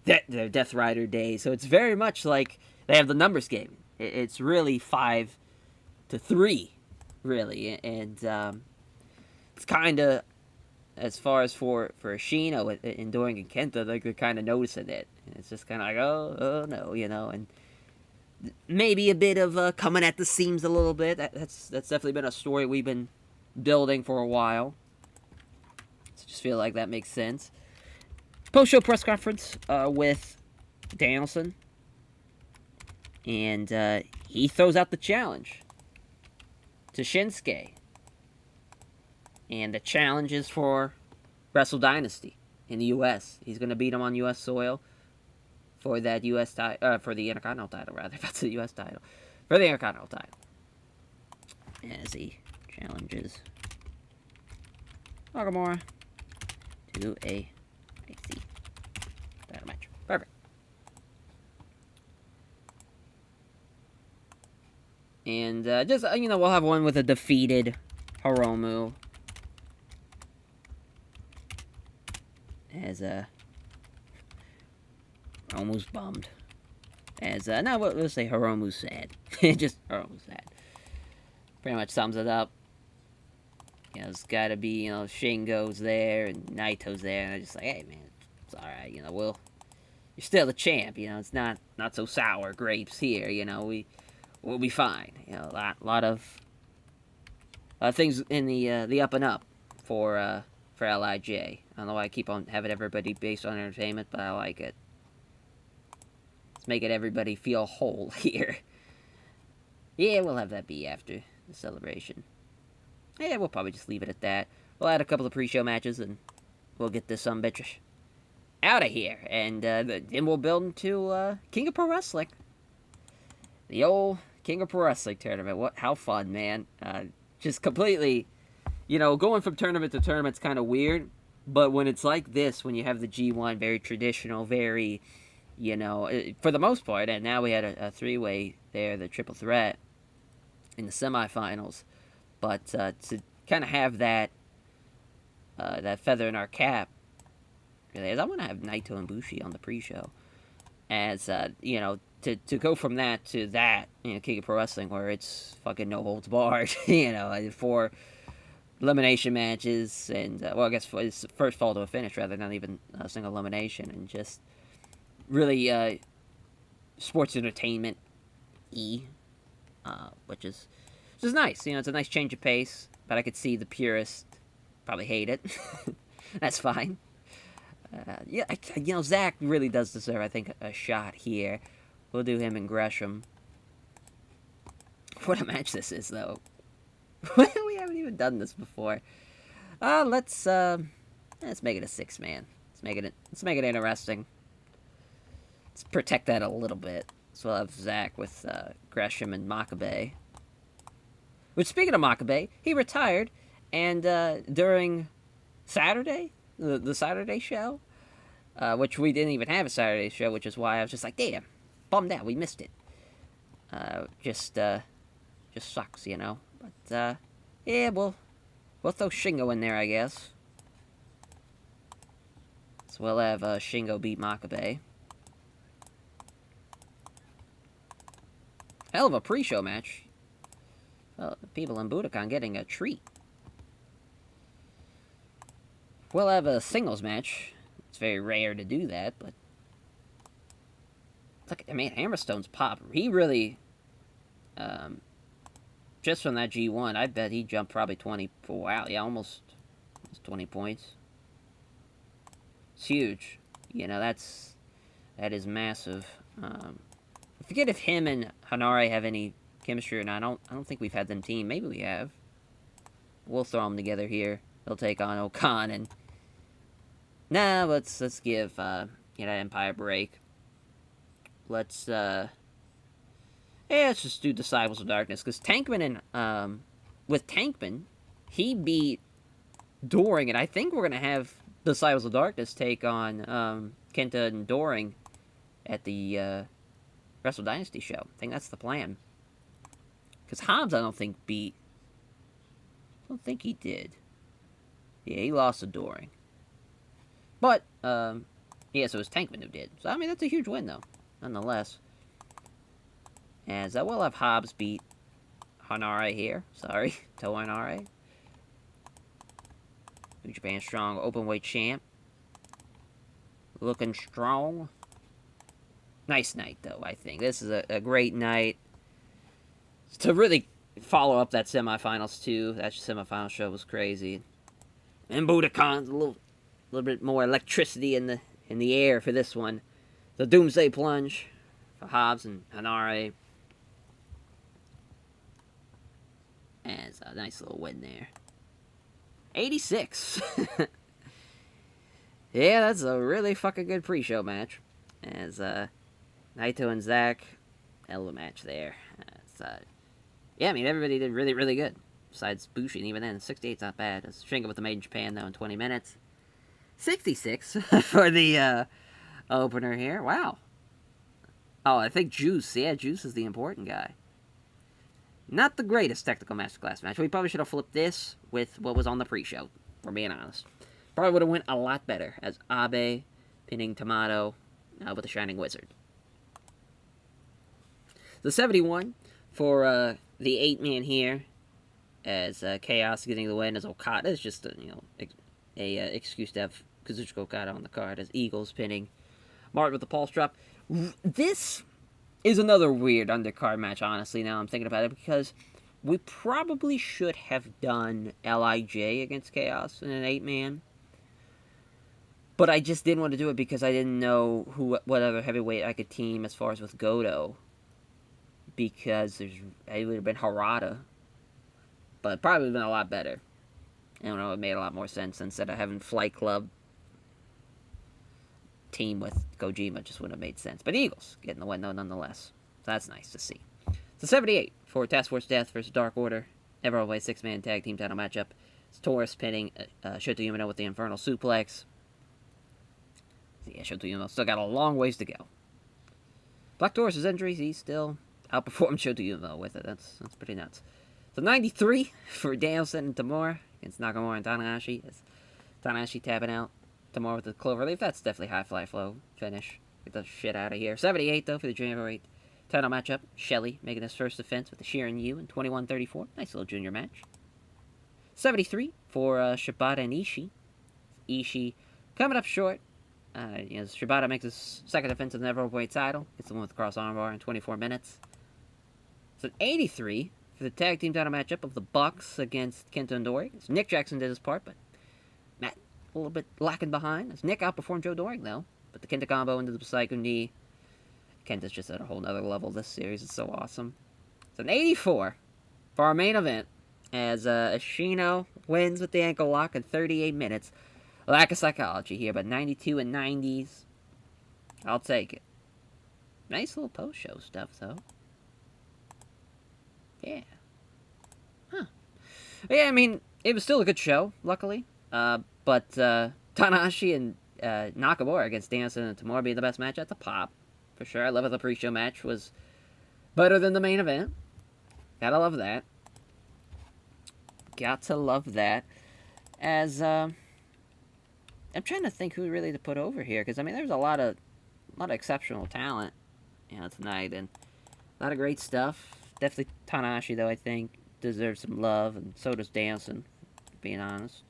Death Rider days, so it's very much like they have the numbers game. It's really 5-3, really, and it's kind of, as far as for Ashino and Doring and Kenta, like they're kind of noticing it. And it's just kind of like, oh no, and maybe a bit of coming at the seams a little bit. That's definitely been a story we've been building for a while. So just feel like that makes sense. Post-show press conference with Danielson, and he throws out the challenge to Shinsuke. And the challenge is for Wrestle Dynasty in the U.S. He's going to beat him on U.S. soil for that U.S. title, for the Intercontinental title, rather. That's the U.S. title. For the Intercontinental title. As he challenges Nakamura to a IC title match. Perfect. And just, we'll have one with a defeated Hiromu. As almost bummed. As no, let's say Hiromu's sad. Just Hiromu's sad. Pretty much sums it up. It's got to be, Shingo's there and Naito's there, and I'm just like, hey man, it's all right. You're still the champ. It's not so sour grapes here. We'll be fine. A lot of things in the up and up for LIJ. I don't know why I keep on having everybody based on entertainment, but I like it. Let's make it everybody feel whole here. Yeah, we'll have that be after the celebration. Yeah, we'll probably just leave it at that. We'll add a couple of pre-show matches, and we'll get this bitch out of here. And then we'll build into King of Pro Wrestling. The old King of Pro Wrestling tournament. How fun, man. Just completely... going from tournament to tournament's kind of weird, but when it's like this, when you have the G1, very traditional, very, for the most part, and now we had a three-way there, the triple threat in the semifinals, but to kind of have that feather in our cap, really, as I want to have Naito and Bushi on the pre-show, as, to go from that to that, King of Pro Wrestling, where it's fucking no holds barred, for elimination matches, and I guess it's first fall to a finish rather than even a single elimination, and just really sports entertainment which is nice. It's a nice change of pace, but I could see the purists probably hate it. That's fine. Zach really does deserve, I think, a shot here. We'll do him and Gresham. What a match this is, though. We haven't even done this before. Let's make it a 6-man. Let's make it interesting. Let's protect that a little bit. So we'll have Zach with Gresham and Makabe. Which, speaking of Makabe, he retired, and during Saturday, the Saturday show, which we didn't even have a Saturday show, which is why I was just like, damn, bummed out, we missed it. Just sucks, But, yeah, we'll throw Shingo in there, I guess. So we'll have Shingo beat Makabe. Hell of a pre-show match. Well, the people in Budokan getting a treat. We'll have a singles match. It's very rare to do that, but look, I mean, Hammerstone's pop. He really, just from that G1, I bet he jumped probably 20. Wow, yeah, almost 20 points. It's huge. You know, that is massive. I forget if him and Hanare have any chemistry or not. I don't think we've had them team. Maybe we have. We'll throw them together here. They'll take on Okan and. Nah, let's give Empire a break. Let's let's just do Disciples of Darkness, because Tankman and with Tankman, he beat Doring, and I think we're gonna have Disciples of Darkness take on Kenta and Doring at the Wrestle Dynasty show. I think that's the plan. Because Hobbs, I don't think he did. Yeah, he lost to Doring. But, so it was Tankman who did. So, I mean, that's a huge win, though, nonetheless. As I will have Hobbs beat Hanare here. Sorry, Toa Hanare. New Japan Strong Openweight Champ. Looking strong. Nice night, though, I think. This is a great night. To really follow up that semifinals, too. That semifinal show was crazy. And Budokan's a little bit more electricity in the air for this one. The Doomsday Plunge for Hobbs and Hanare. As a nice little win there. 86. Yeah, that's a really fucking good pre-show match. As Naito and Zack, hell of a match there. Yeah, I mean, everybody did really, really good. Besides Bushi, and even then, 68's not bad. It's Shingo with the Made in Japan, though, in 20 minutes. 66 for the opener here. Wow. Oh, I think Juice. Yeah, Juice is the important guy. Not the greatest technical masterclass match. We probably should have flipped this with what was on the pre-show, for being honest. Probably would have went a lot better, as Abe pinning Tomato with the Shining Wizard. The 71 for the 8-man here, as Chaos getting the win, as Okada is just a excuse to have Kazuchika Okada on the card, as Eagles pinning Martin with the pulse drop. This is another weird undercard match, honestly, now I'm thinking about it, because we probably should have done LIJ against Chaos in an 8-man. But I just didn't want to do it because I didn't know what other heavyweight I could team as far as with Goto. Because it would have been Harada. But it probably would have been a lot better. I don't know, it made a lot more sense instead of having Flight Club team with Kojima. Just wouldn't have made sense. But Eagles getting the win, though, nonetheless. So that's nice to see. So 78 for Task Force Death versus Dark Order. Everywhere 6-man tag team title matchup. It's Taurus pinning Shota Umino with the Infernal Suplex. So yeah, Shota Umino still got a long ways to go. Black Taurus' injuries, he still outperformed Shota Umino with it. That's pretty nuts. So 93 for Danielson and Tamura against Nakamura and Tanahashi. As Tanahashi tapping out Tamura with the Cloverleaf. That's definitely high fly flow finish. Get the shit out of here. 78 though for the Junior Heavyweight title matchup. Shelley making his first defense with the Shirin Yu in 21-34. Nice little junior match. 73 for Shibata and Ishii. Ishii coming up short. Shibata makes his second defense of the Neverweight title. Gets the one with the cross armbar in 24 minutes. So 83 for the tag team title matchup of the Bucks against Kenta and Doring. So Nick Jackson did his part, but Matt a little bit lacking behind. As Nick outperformed Joe Doring, though. But the Kenta combo into the Psycho knee. Kenta's just at a whole nother level this series. It's so awesome. It's an 84 for our main event. As Ashino wins with the ankle lock in 38 minutes. Lack of psychology here, but 92 and 90s. I'll take it. Nice little post-show stuff, though. Yeah. Huh. Yeah, I mean, it was still a good show, luckily. But Tanahashi and Nakamura against Danielson and Tamura being the best match at the pop. For sure. I love it. The pre-show match was better than the main event. Gotta love that. Got to love that. As, I'm trying to think who really to put over here, because I mean, there's a lot of exceptional talent, tonight, and a lot of great stuff. Definitely Tanahashi, though, I think deserves some love, and so does Danielson, being honest.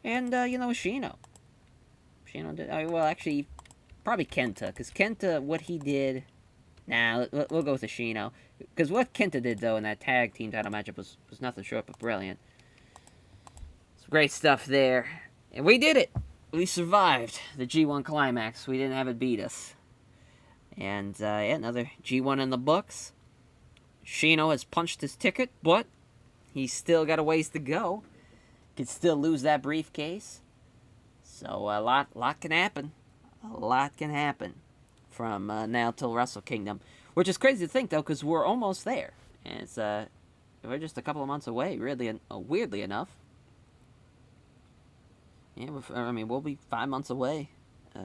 And Ashino. Ashino did well. Actually, Probably Kenta, because Kenta, what he did... Nah, we'll go with Ashino. Because what Kenta did, though, in that tag team title matchup was nothing short but brilliant. Some great stuff there. And we did it! We survived the G1 Climax. We didn't have it beat us. And, yeah, another G1 in the books. Shino has punched his ticket, but he's still got a ways to go. Could still lose that briefcase. So, a lot can happen. A lot can happen from now till Wrestle Kingdom. Which is crazy to think, though, because we're almost there. And it's, we're just a couple of months away, really, weirdly enough. Yeah, I mean, we'll be 5 months away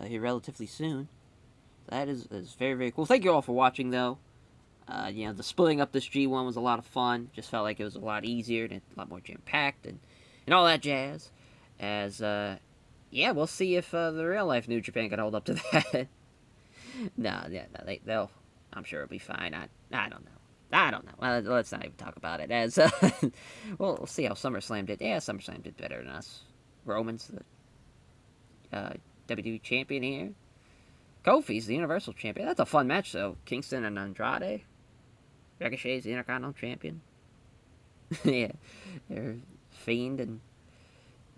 here relatively soon. That is very, very cool. Thank you all for watching, though. You know, the splitting up this G1 was a lot of fun. Just felt like it was a lot easier and a lot more jam-packed and all that jazz. As, yeah, we'll see if the real-life New Japan can hold up to that. No, they'll... I'm sure it'll be fine. I don't know. I don't know. Well, let's not even talk about it. As, we'll see how SummerSlam did. Yeah, SummerSlam did better than us. Roman's the WWE champion here. Kofi's the Universal Champion. That's a fun match, though. Kingston and Andrade. Ricochet's the Intercontinental Champion. Yeah. They're Fiend and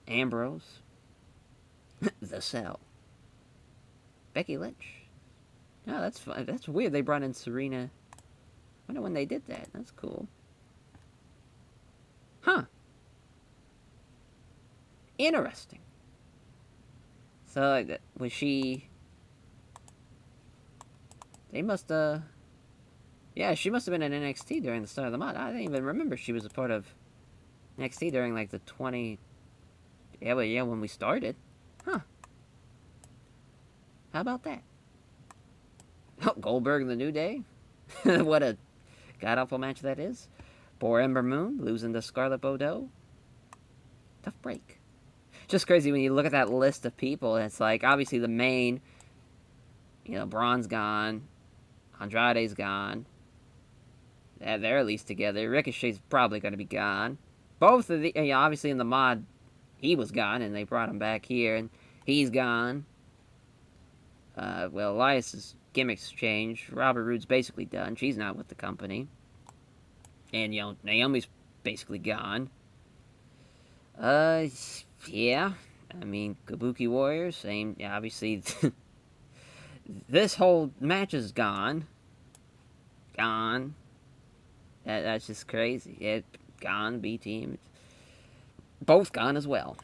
Ambrose. The Cell. Becky Lynch. No, that's fun. That's weird. They brought in Serena. I wonder when they did that. That's cool. Huh. Interesting. So, was she... They must, yeah, she must have been in NXT during the start of the month. I didn't even remember she was a part of NXT during, like, the 20... Yeah, well, yeah, when we started. Huh. How about that? Oh, Goldberg and the New Day? What a god-awful match that is. Poor Ember Moon losing to Scarlett Bordeaux. Tough break. Just crazy when you look at that list of people, and it's like, obviously the main, you know, Braun's gone. Andrade's gone. They're at least together. Ricochet's probably going to be gone. Both of the... You know, obviously in the mod, he was gone, and they brought him back here, and he's gone. Well, Elias's gimmicks changed. Robert Roode's basically done. She's not with the company. And, you know, Naomi's basically gone. Yeah. I mean, Kabuki Warriors, same... Yeah, obviously... This whole match is gone. Gone. That's just crazy. Gone, B-Team. Both gone as well.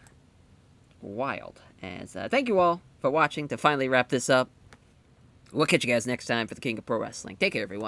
Wild. As, thank you all for watching to finally wrap this up. We'll catch you guys next time for the King of Pro Wrestling. Take care, everyone.